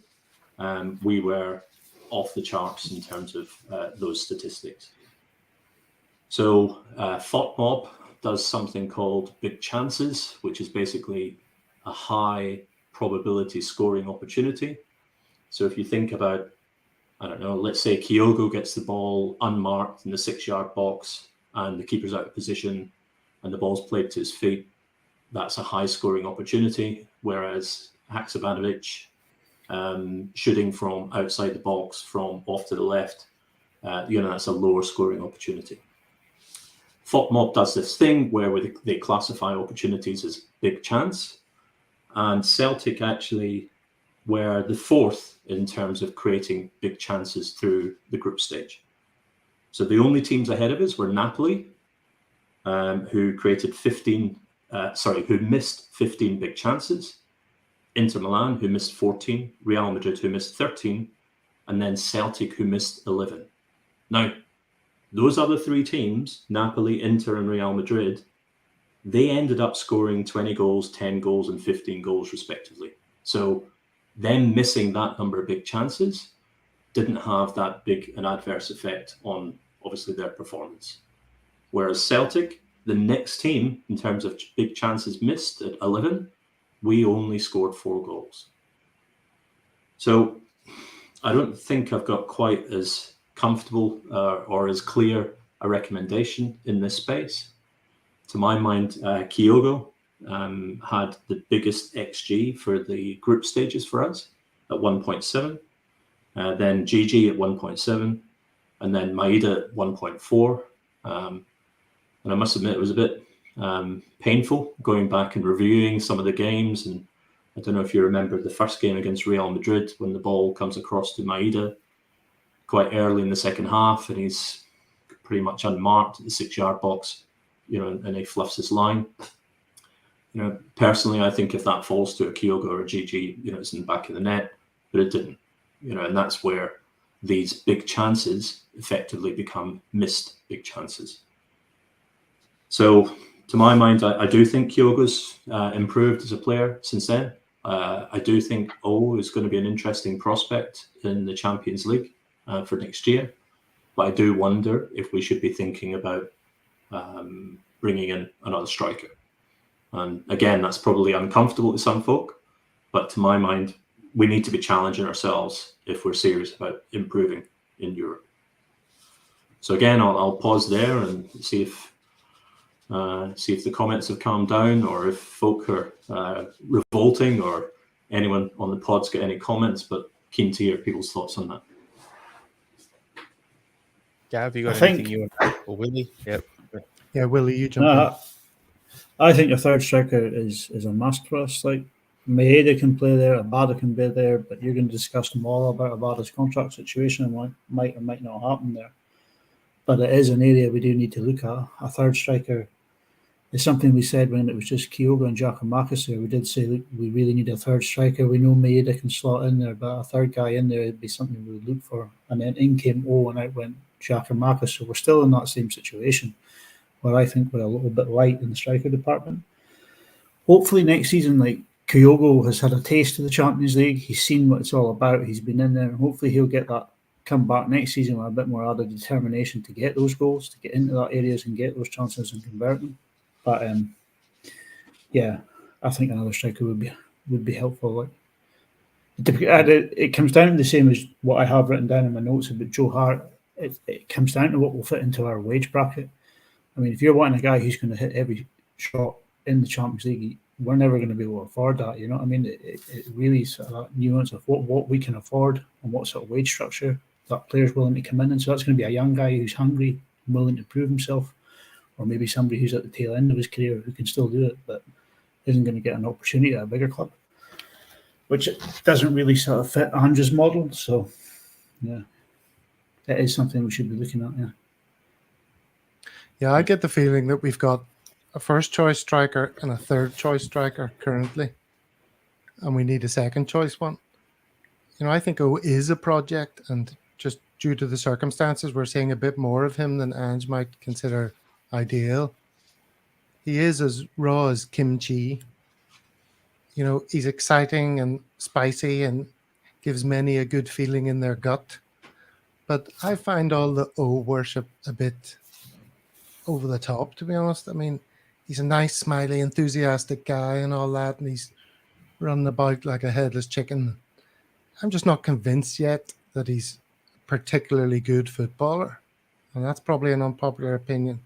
we were off the charts in terms of those statistics. So FOTMOB does something called big chances, which is basically a high probability scoring opportunity. So if you think about, I don't know, let's say Kyogo gets the ball unmarked in the 6-yard box and the keeper's out of position and the ball's played to his feet, that's a high scoring opportunity. Whereas Haksabanovic shooting from outside the box from off to the left, that's a lower scoring opportunity. FOTMOB does this thing where they classify opportunities as big chance, and Celtic actually were the 4th in terms of creating big chances through the group stage. So the only teams ahead of us were Napoli, who missed 15 big chances, Inter Milan, who missed 14, Real Madrid, who missed 13, and then Celtic, who missed 11. Now, those other 3 teams, Napoli, Inter, and Real Madrid, they ended up scoring 20 goals, 10 goals, and 15 goals, respectively. So them missing that number of big chances didn't have that big an adverse effect on, obviously, their performance. Whereas Celtic, the next team, in terms of big chances missed at 11, we only scored 4 goals. So I don't think I've got quite as comfortable or as clear a recommendation in this space. To my mind, Kyogo had the biggest XG for the group stages for us at 1.7, then GG at 1.7, and then Maeda at 1.4. And I must admit, it was a bit painful going back and reviewing some of the games. And I don't know if you remember the first game against Real Madrid when the ball comes across to Maeda quite early in the second half, and he's pretty much unmarked at the 6-yard box, and he fluffs his line. Personally, I think if that falls to a Kyogo or a GG, it's in the back of the net, but it didn't. And that's where these big chances effectively become missed big chances. So, to my mind, I do think Kyogo's improved as a player since then. I do think O is going to be an interesting prospect in the Champions League for next year. But I do wonder if we should be thinking about bringing in another striker. And again, that's probably uncomfortable to some folk. But to my mind, we need to be challenging ourselves if we're serious about improving in Europe. So again, I'll pause there and see if the comments have calmed down, or if folk are revolting, or anyone on the pod's got any comments, but keen to hear people's thoughts on that. Gav, have you got anything you want to add? Or Willie? Yep. Yeah, Willie, you jump in. I think your third striker is a must for us. Like, Maeda can play there, Abada can be there, but you're going to discuss them all about Abada's contract situation and what might or might not happen there. But it is an area we do need to look at. A third striker it's something we said when it was just Kyogo and Giakoumakis there. We did say, look, we really need a third striker. We know Maeda can slot in there, but a third guy in there would be something we would look for. And then in came O and out went Giakoumakis. So we're still in that same situation where I think we're a little bit light in the striker department. Hopefully next season, like, Kyogo has had a taste of the Champions League. He's seen what it's all about. He's been in there. Hopefully he'll get that, come back next season with a bit more added determination to get those goals, to get into that areas and get those chances and convert them. But yeah, I think another striker would be helpful. Like, it comes down to the same as what I have written down in my notes about Joe Hart. It comes down to what will fit into our wage bracket. I mean, if you're wanting a guy who's going to hit every shot in the Champions League, we're never going to be able to afford that. You know what I mean? It really is sort of that nuance of what we can afford and what sort of wage structure that player's willing to come in. And so that's going to be a young guy who's hungry, willing to prove himself, or maybe somebody who's at the tail end of his career who can still do it, but isn't going to get an opportunity at a bigger club, which doesn't really sort of fit Andrew's model. So, yeah, it is something we should be looking at, yeah. Yeah, I get the feeling that we've got a first choice striker and a third choice striker currently, and we need a second choice one. You know, I think O is a project, and just due to the circumstances, we're seeing a bit more of him than Ange might consider ideal. He is as raw as kimchi. You know, he's exciting and spicy and gives many a good feeling in their gut. But I find all the O worship a bit over the top, to be honest. I mean, he's a nice, smiley, enthusiastic guy and all that, and he's running about like a headless chicken. I'm just not convinced yet that he's a particularly good footballer, and that's probably an unpopular opinion.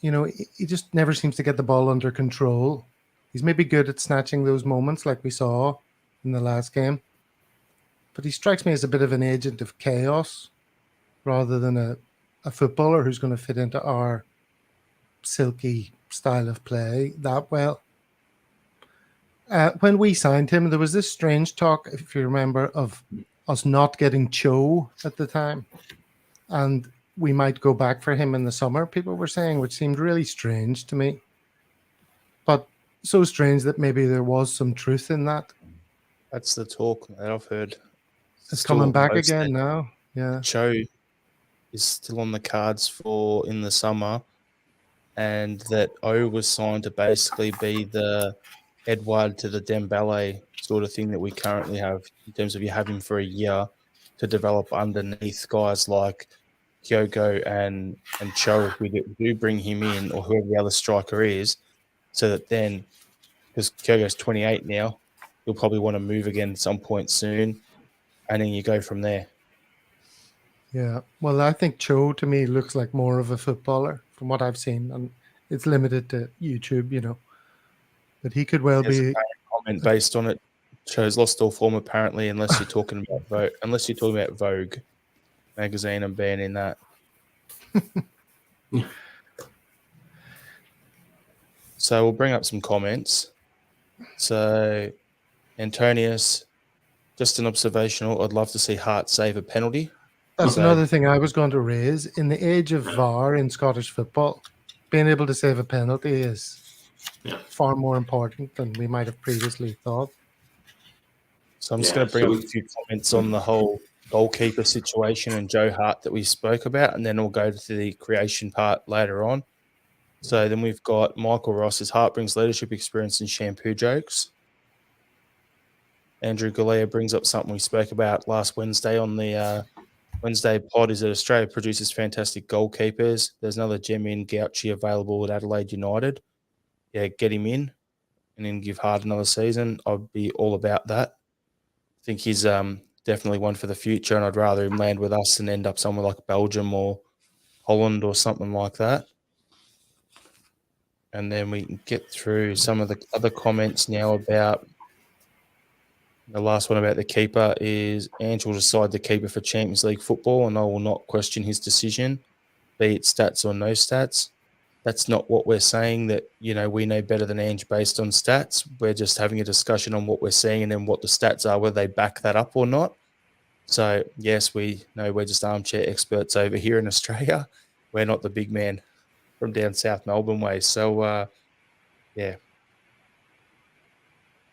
You know, he just never seems to get the ball under control. He's maybe good at snatching those moments like we saw in the last game, but he strikes me as a bit of an agent of chaos rather than a footballer who's going to fit into our silky style of play that well. When we signed him, there was this strange talk, if you remember, of us not getting Cho at the time, and we might go back for him in the summer, people were saying, which seemed really strange to me. But so strange that maybe there was some truth in that. That's the talk that I've heard. It's coming back again now. Yeah. Cho is still on the cards for in the summer, and that O was signed to basically be the Edouard to the Dembele sort of thing that we currently have, in terms of you have him for a year to develop underneath guys like Kyogo and Cho, if we do bring him in, or whoever the other striker is, so that then, because Kyogo's 28 now, he'll probably want to move again at some point soon, and then you go from there. Yeah, well, I think Cho to me looks like more of a footballer from what I've seen, and it's limited to YouTube, you know. But he could well be. A comment based on it. Cho's lost all form apparently, unless you're talking about Vogue magazine and banning that. So we'll bring up some comments. So Antonius, just an observational. I'd love to see Hart save a penalty. That's another thing I was going to raise. In the age of VAR in Scottish football, being able to save a penalty is far more important than we might have previously thought. So I'm just going to bring up a few comments on the whole goalkeeper situation and Joe Hart that we spoke about, and then we'll go to the creation part later on. So then we've got Michael Ross's Hart brings leadership experience and shampoo jokes. Andrew Galea brings up something we spoke about last Wednesday on the Wednesday pod, is that Australia produces fantastic goalkeepers. There's another gem in Gauchi available at Adelaide United. Yeah, get him in and then give Hart another season. I'd be all about that. I think he's definitely one for the future, and I'd rather him land with us than end up somewhere like Belgium or Holland or something like that. And then we can get through some of the other comments now about the last one about the keeper is Ange will decide the keeper for Champions League football, and I will not question his decision, be it stats or no stats. That's not what we're saying, that, you know, we know better than Ange based on stats. We're just having a discussion on what we're seeing and then what the stats are, whether they back that up or not. So, yes, we know we're just armchair experts over here in Australia. We're not the big man. from down South Melbourne way. So, yeah.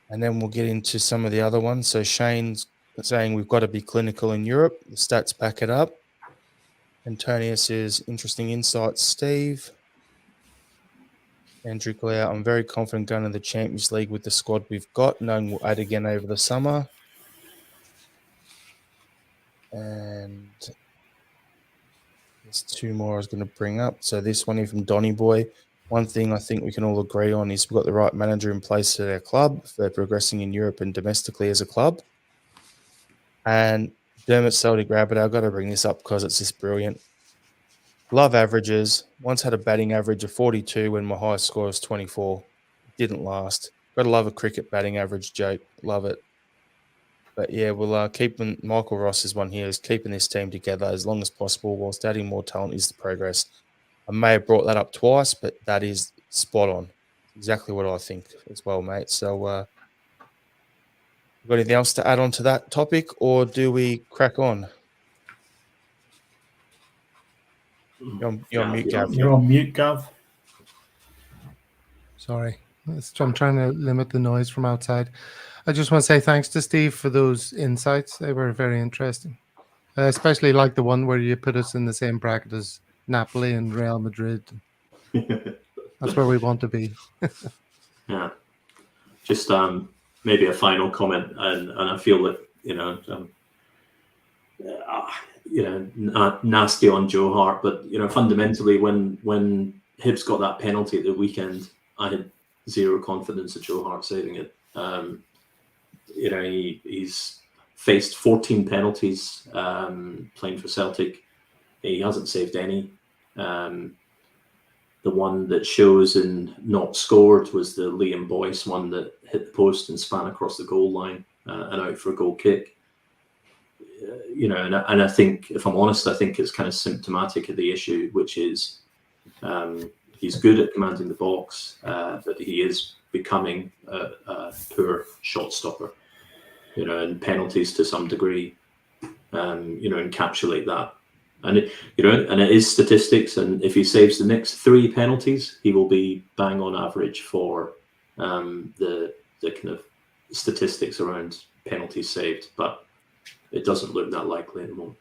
And then we'll get into some of the other ones. So Shane's saying we've got to be clinical in Europe. The stats back it up. Antonius is interesting insights, Steve. Andrew Clow, I'm very confident going to the Champions League with the squad we've got. Knowing we'll add again over the summer. And there's two more I was going to bring up. So this one here from Donny Boy. One thing I think we can all agree on is we've got the right manager in place at our club for progressing in Europe and domestically as a club. And Dermot Celtic Rabbit, I've got to bring this up because it's just brilliant. Love averages. Once had a batting average of 42 when my highest score was 24. Didn't last. Got to love a cricket batting average joke. Love it. But yeah, we'll keeping Michael Ross's one here is keeping this team together as long as possible whilst adding more talent is the progress. I may have brought that up twice, but that is spot on. Exactly what I think as well, mate. So, got anything else to add on to that topic, or do we crack on? You're on mute, Gav. You're on mute, Gav. Sorry. I'm trying to limit the noise from outside. I just want to say thanks to Steve for those insights. They were very interesting. I especially like the one where you put us in the same bracket as Napoli and Real Madrid. That's where we want to be. Yeah. Just maybe a final comment, and I feel that, nasty on Joe Hart, but, fundamentally when Hibs got that penalty at the weekend, I had zero confidence that Joe Hart saving it. He's faced 14 penalties playing for Celtic. He hasn't saved any. The one that shows and not scored was the Liam Boyce one that hit the post and span across the goal line and out for a goal kick. And I think, if I'm honest, I think it's kind of symptomatic of the issue, which is he's good at commanding the box, but he is becoming a poor shot stopper. And penalties to some degree, encapsulate that. And it is statistics. And if he saves the next 3 penalties, he will be bang on average for the kind of statistics around penalties saved. But it doesn't look that likely at the moment.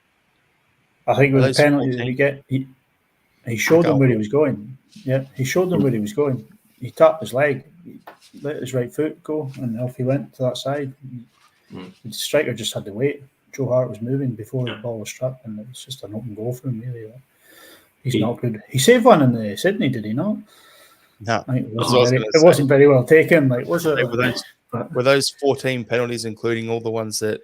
I think with the penalties that we get, he showed them where he was going. Yeah, he showed them where he was going. He tapped his leg, he let his right foot go, and off he went to that side. The striker just had to wait. Joe Hart was moving before the ball was struck, and it was just an open goal for him, really. He's not good. He saved one in the Sydney, did he not? No. I think it wasn't very well taken. Like, was it? Were those 14 penalties, including all the ones that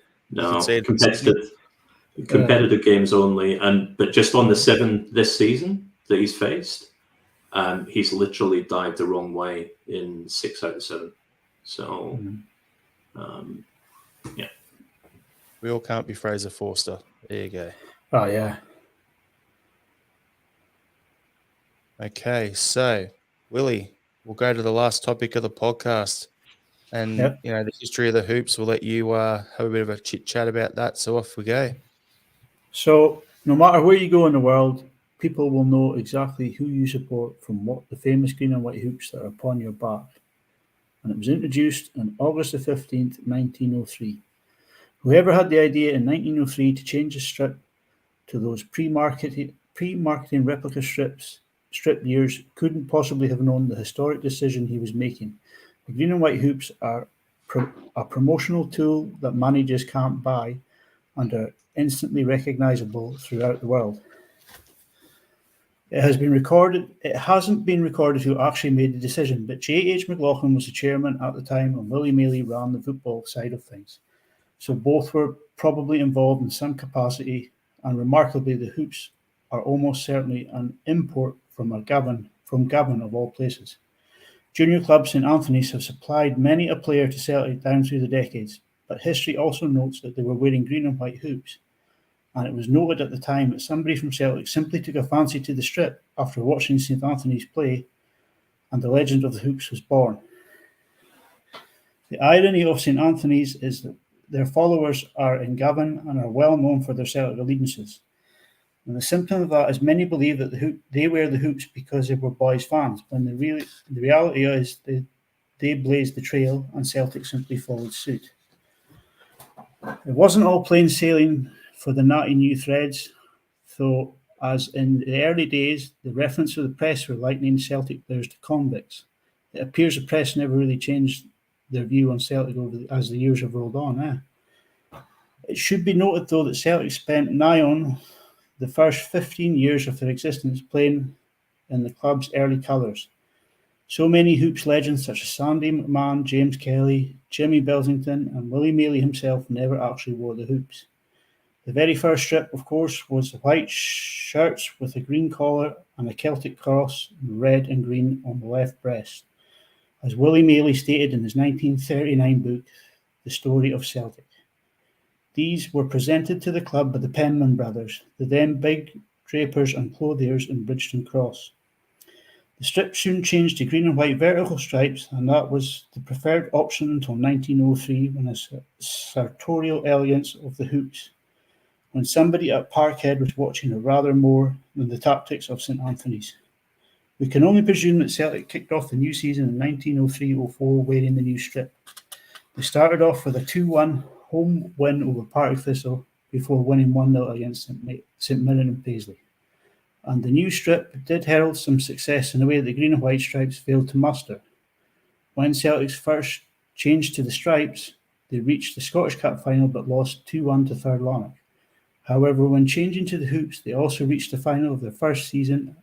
competitive games only, but just on the 7 this season that he's faced, he's literally dived the wrong way in 6 out of 7. So, yeah. We all can't be Fraser Forster. There you go. Oh, yeah. Okay, so, Willie, we'll go to the last topic of the podcast. And, the history of the hoops, we'll let you have a bit of a chit-chat about that. So off we go. So no matter where you go in the world, people will know exactly who you support from what the famous green and white hoops that are upon your back. And it was introduced on August the 15th, 1903. Whoever had the idea in 1903 to change the strip to those pre-marketing replica strip years couldn't possibly have known the historic decision he was making. The green and white hoops are a promotional tool that managers can't buy and are instantly recognizable throughout the world. It hasn't been recorded who actually made the decision, but J.H. McLaughlin was the chairman at the time and Willie Maley ran the football side of things. So both were probably involved in some capacity, and remarkably the hoops are almost certainly an import from Gavin of all places. Junior club St Anthony's have supplied many a player to Celtic down through the decades, but history also notes that they were wearing green and white hoops. And it was noted at the time that somebody from Celtic simply took a fancy to the strip after watching St Anthony's play, and the legend of the hoops was born. The irony of St Anthony's is that their followers are in Gavin and are well known for their Celtic allegiances. And the symptom of that is many believe that they wear the hoops because they were boys' fans, when the reality is they blazed the trail and Celtic simply followed suit. It wasn't all plain sailing for the natty new threads, though, as in the early days, the reference of the press were likening Celtic players to convicts. It appears the press never really changed their view on Celtic as the years have rolled on. It should be noted, though, that Celtic spent nigh on the first 15 years of their existence playing in the club's early colours. So many Hoops legends such as Sandy McMahon, James Kelly, Jimmy Belsington and Willie Maley himself never actually wore the hoops. The very first strip, of course, was the white shirts with a green collar and a Celtic cross, red and green on the left breast, as Willie Maley stated in his 1939 book, The Story of Celtic. These were presented to the club by the Penman brothers, the then big drapers and clothiers in Bridgeton Cross. The strip soon changed to green and white vertical stripes, and that was the preferred option until 1903, when the sartorial elegance of the hoops, when somebody at Parkhead was watching it rather more than the tactics of St Anthony's. We can only presume that Celtic kicked off the new season in 1903-04 wearing the new strip. They started off with a 2-1 home win over Partick Thistle before winning 1-0 against St Mirren and Paisley. And the new strip did herald some success in a way that the green and white stripes failed to muster. When Celtic's first changed to the stripes, they reached the Scottish Cup final but lost 2-1 to Third Lanark. However, when changing to the hoops, they also reached the final of their first season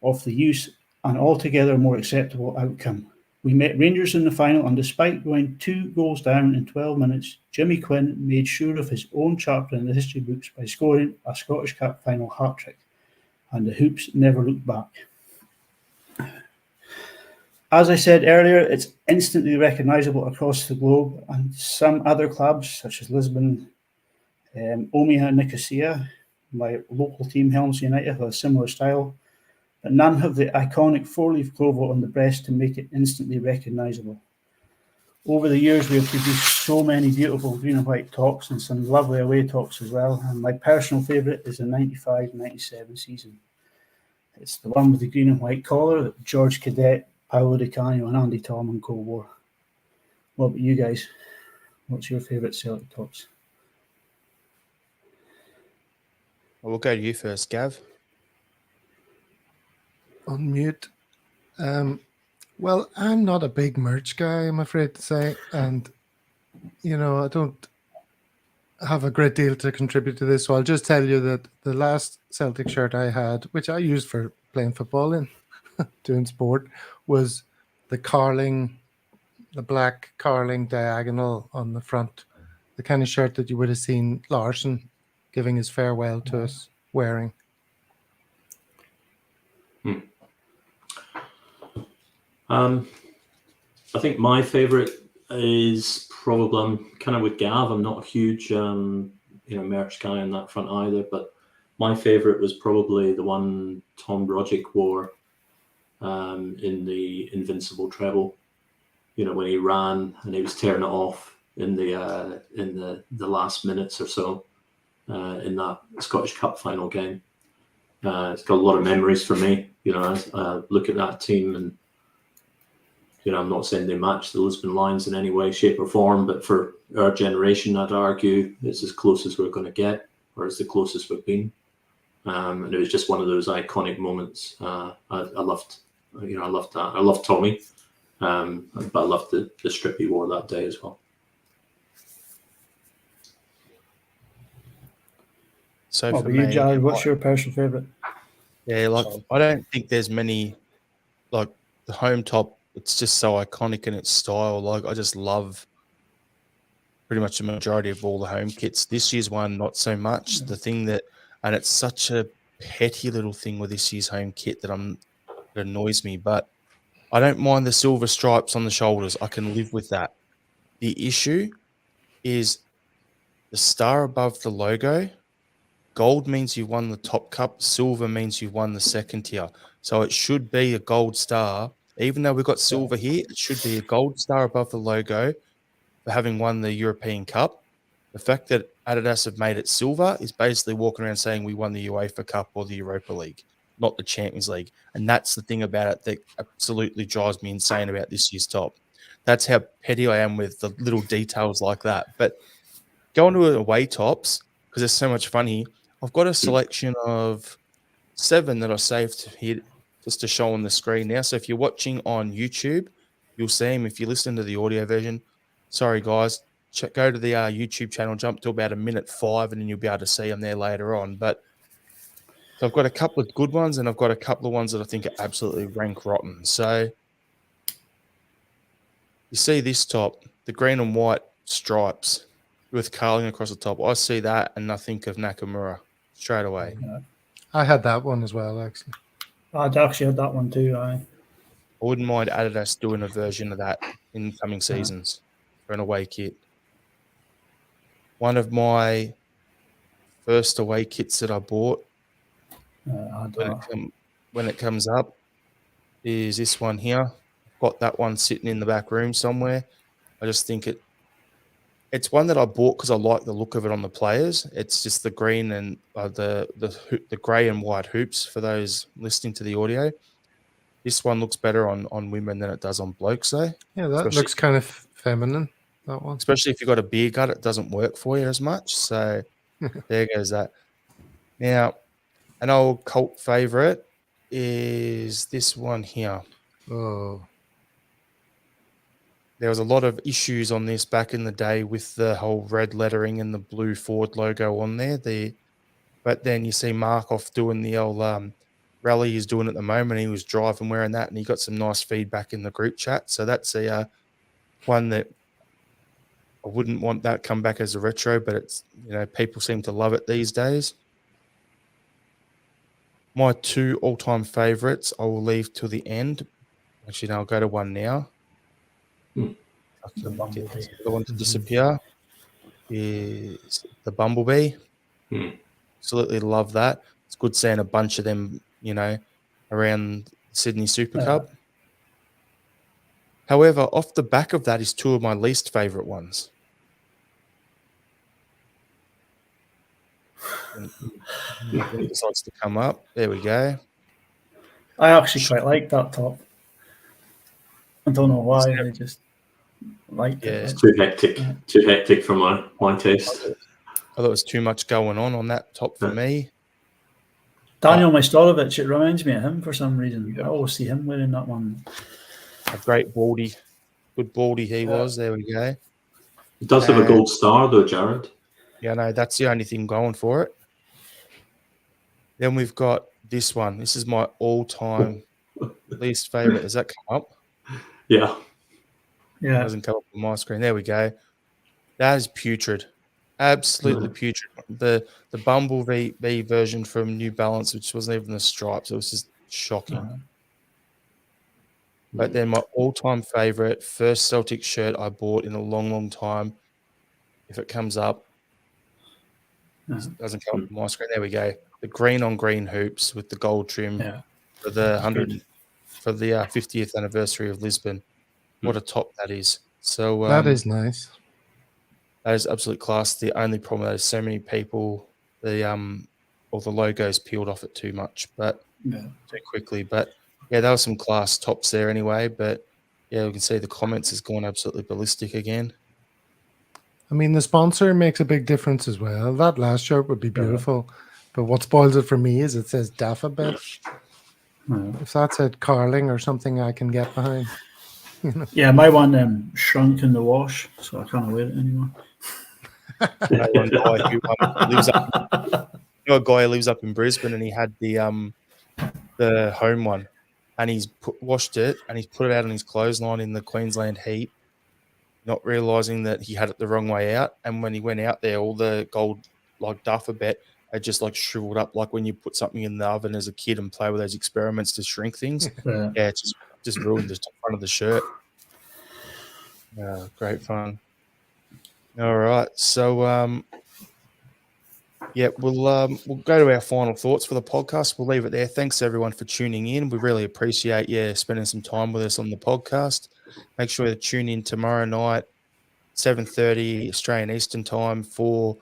of the use, an altogether more acceptable outcome. We met Rangers in the final, and despite going 2 goals down in 12 minutes, Jimmy Quinn made sure of his own chapter in the history books by scoring a Scottish Cup final hat-trick, and the Hoops never looked back. As I said earlier, it's instantly recognisable across the globe, and some other clubs, such as Lisbon, Omiya Nicosia, my local team Helms United, have a similar style, but none have the iconic 4-leaf clover on the breast to make it instantly recognisable. Over the years, we have produced so many beautiful green and white tops and some lovely away tops as well, and my personal favourite is the 95-97 season. It's the one with the green and white collar that George Cadet, Paolo Di Canio and Andy Tallman co-wore. What about you guys? What's your favourite Celtic tops? Well, we'll go to you first, Gav. On mute. Well, I'm not a big merch guy, I'm afraid to say, and I don't have a great deal to contribute to this, so I'll just tell you that the last Celtic shirt I had, which I used for playing football in, doing sport, was the black carling diagonal on the front, the kind of shirt that you would have seen Larson giving his farewell to us wearing. I think my favourite is probably, I'm kind of with Gav. I'm not a huge merch guy on that front either, but my favourite was probably the one Tom Broderick wore in the Invincible treble. When he ran and he was tearing it off in the last minutes or so in that Scottish Cup final game. It's got a lot of memories for me. I look at that team and I'm not saying they match the Lisbon Lions in any way, shape or form, but for our generation, I'd argue it's as close as we're going to get, or it's the closest we've been. And it was just one of those iconic moments. I loved that. I loved Tommy, but I loved the strip he wore that day as well. So what for about you, me, Jared? What's your personal favourite? Yeah, I don't think there's many, the home top. It's just so iconic in its style. I just love pretty much the majority of all the home kits. This year's one, not so much. The thing and it's such a petty little thing with this year's home kit that it annoys me. But I don't mind the silver stripes on the shoulders. I can live with that. The issue is the star above the logo. Gold means you've won the top cup. Silver means you've won the second tier. So it should be a gold star. Even though we've got silver here, it should be a gold star above the logo for having won the European Cup. The fact that Adidas have made it silver is basically walking around saying we won the UEFA Cup or the Europa League, not the Champions League. And that's the thing about it that absolutely drives me insane about this year's top. That's how petty I am with the little details like that. But going to away tops, because there's so much fun here, I've got a selection of 7 that I saved here just to show on the screen now. So if you're watching on YouTube, you'll see them. If you listen to the audio version, sorry guys, go to the YouTube channel, jump to about 1:05, and then you'll be able to see them there later on. But so I've got a couple of good ones, and I've got a couple of ones that I think are absolutely rank rotten. So you see this top, the green and white stripes with carling across the top. I see that, and I think of Nakamura straight away. I had that one as well, actually. I'd actually had that one too. I wouldn't mind Adidas doing a version of that in coming seasons for an away kit. One of my first away kits that I bought when it comes up is this one here. I've got that one sitting in the back room somewhere. I just think it's one that I bought because I like the look of it on the players. It's just the green and the grey and white hoops for those listening to the audio. This one looks better on women than it does on blokes, though. Yeah, that looks kind of feminine, that one. Especially if you've got a beer gut, it doesn't work for you as much. So there goes that. Now, an old cult favourite is this one here. Oh. There was a lot of issues on this back in the day with the whole red lettering and the blue Ford logo on there. But then you see Mark off doing the old rally he's doing at the moment. He was driving wearing that, and he got some nice feedback in the group chat. So that's a one that I wouldn't want that come back as a retro, but it's people seem to love it these days. My 2 all-time favourites I will leave till the end. Actually, no, I'll go to one now. The Bumblebee. The one to disappear is the Bumblebee. Absolutely love that. It's good seeing a bunch of them, around Sydney Super Cup. However, off the back of that is 2 of my least favourite ones. When it decides to come up, there we go. I actually quite like that top. I don't know why. I just liked it. It's too hectic for my taste. I thought there was too much going on that top for me. Daniel Majstorovic, it reminds me of him for some reason. I always see him wearing that one. A great baldy. Good baldy he was. There we go. He does have a gold star, though, Jared. Yeah, no, that's the only thing going for it. Then we've got this one. This is my all-time least favourite. Does that come up? Yeah. It doesn't come up on my screen. There we go. That is putrid. Absolutely putrid. The Bumblebee version from New Balance, which wasn't even the stripes. It was just shocking. But then my all-time favourite, first Celtic shirt I bought in a long, long time. If it comes up, it doesn't come up on my screen. There we go. The green on green hoops with the gold trim for the 50th anniversary of Lisbon. What a top that is. So that is nice. That is absolute class. The only problem is so many people, the logo's peeled off it too much, but too quickly. But yeah, there were some class tops there anyway. But yeah, we can see the comments has gone absolutely ballistic again. I mean, the sponsor makes a big difference as well. That last shirt would be beautiful, but what spoils it for me is it says Daffabet. If that said Carling or something, I can get behind. Yeah, my one shrunk in the wash, so I can't wear it anymore. One guy who lives up, a guy who lives up in Brisbane, and he had the home one, and he's washed it and he's put it out on his clothesline in the Queensland heat, not realizing that he had it the wrong way out. And when he went out there, all the gold Daffabet had just shriveled up, like when you put something in the oven as a kid and play with those experiments to shrink things. It just ruined the front of the shirt. Great fun. All right, so we'll go to our final thoughts for the podcast. We'll leave it there. Thanks everyone for tuning in. We really appreciate you spending some time with us on the podcast. Make sure to tune in tomorrow night, 7:30 Australian Eastern Time for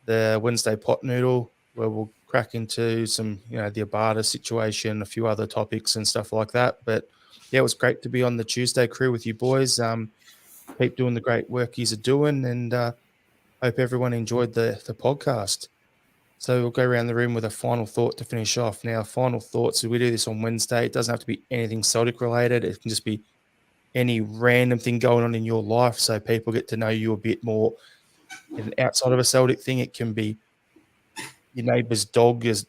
the Wednesday pot noodle, where we'll crack into some, the Abada situation, a few other topics and stuff like that. But yeah, it was great to be on the Tuesday crew with you boys. Keep doing the great work you're doing, and hope everyone enjoyed the podcast. So we'll go around the room with a final thought to finish off. Now, final thoughts, we do this on Wednesday. It doesn't have to be anything Celtic related. It can just be any random thing going on in your life, so people get to know you a bit more. And outside of a Celtic thing, it can be your neighbour's dog is,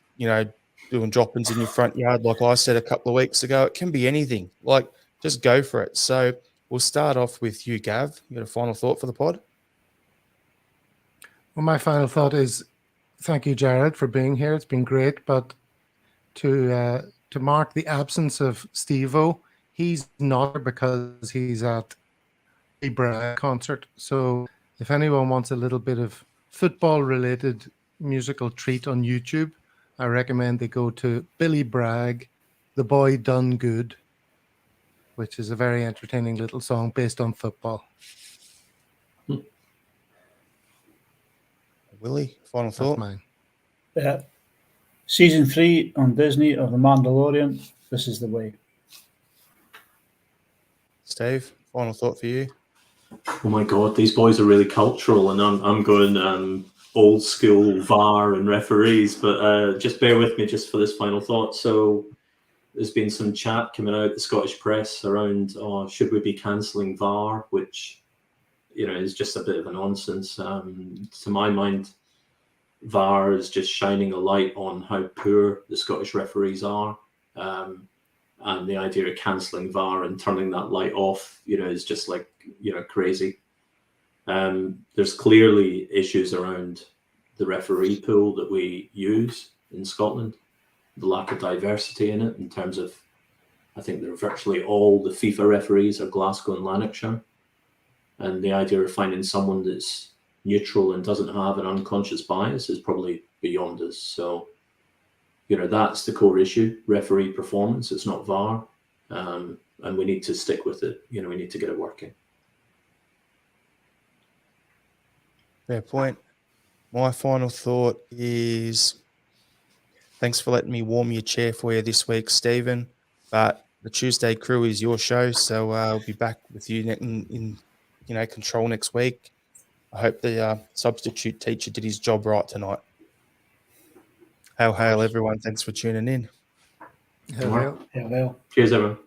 doing drop-ins in your front yard, like I said a couple of weeks ago. It can be anything. Like, just go for it. So we'll start off with you, Gav. You got a final thought for the pod? Well, my final thought is thank you, Jared, for being here. It's been great. But to mark the absence of Steve-O, he's not here because he's at a Bragg concert. So if anyone wants a little bit of football-related musical treat on YouTube, I recommend they go to Billy Bragg, The Boy Done Good, which is a very entertaining little song based on football. Willie, final That's thought? mine. Season 3 on Disney of The Mandalorian. This is the way. Steve, final thought for you? Oh my God, these boys are really cultural, and I'm going old school VAR and referees, but just bear with me just for this final thought. So there's been some chat coming out the Scottish press around, should we be cancelling VAR, which, is just a bit of a nonsense. To my mind, VAR is just shining a light on how poor the Scottish referees are. And the idea of cancelling VAR and turning that light off, is just like, crazy. There's clearly issues around the referee pool that we use in Scotland, the lack of diversity in it in terms of, I think they're virtually all the FIFA referees are Glasgow and Lanarkshire. And the idea of finding someone that's neutral and doesn't have an unconscious bias is probably beyond us. So, that's the core issue, referee performance. It's not VAR. And we need to stick with it. We need to get it working. Fair point. My final thought is thanks for letting me warm your chair for you this week, Stephen. But the Tuesday crew is your show, so I'll be back with you in control next week. I hope the substitute teacher did his job right tonight. Hail, everyone. Thanks for tuning in. Hail. Yeah, well. Cheers, everyone.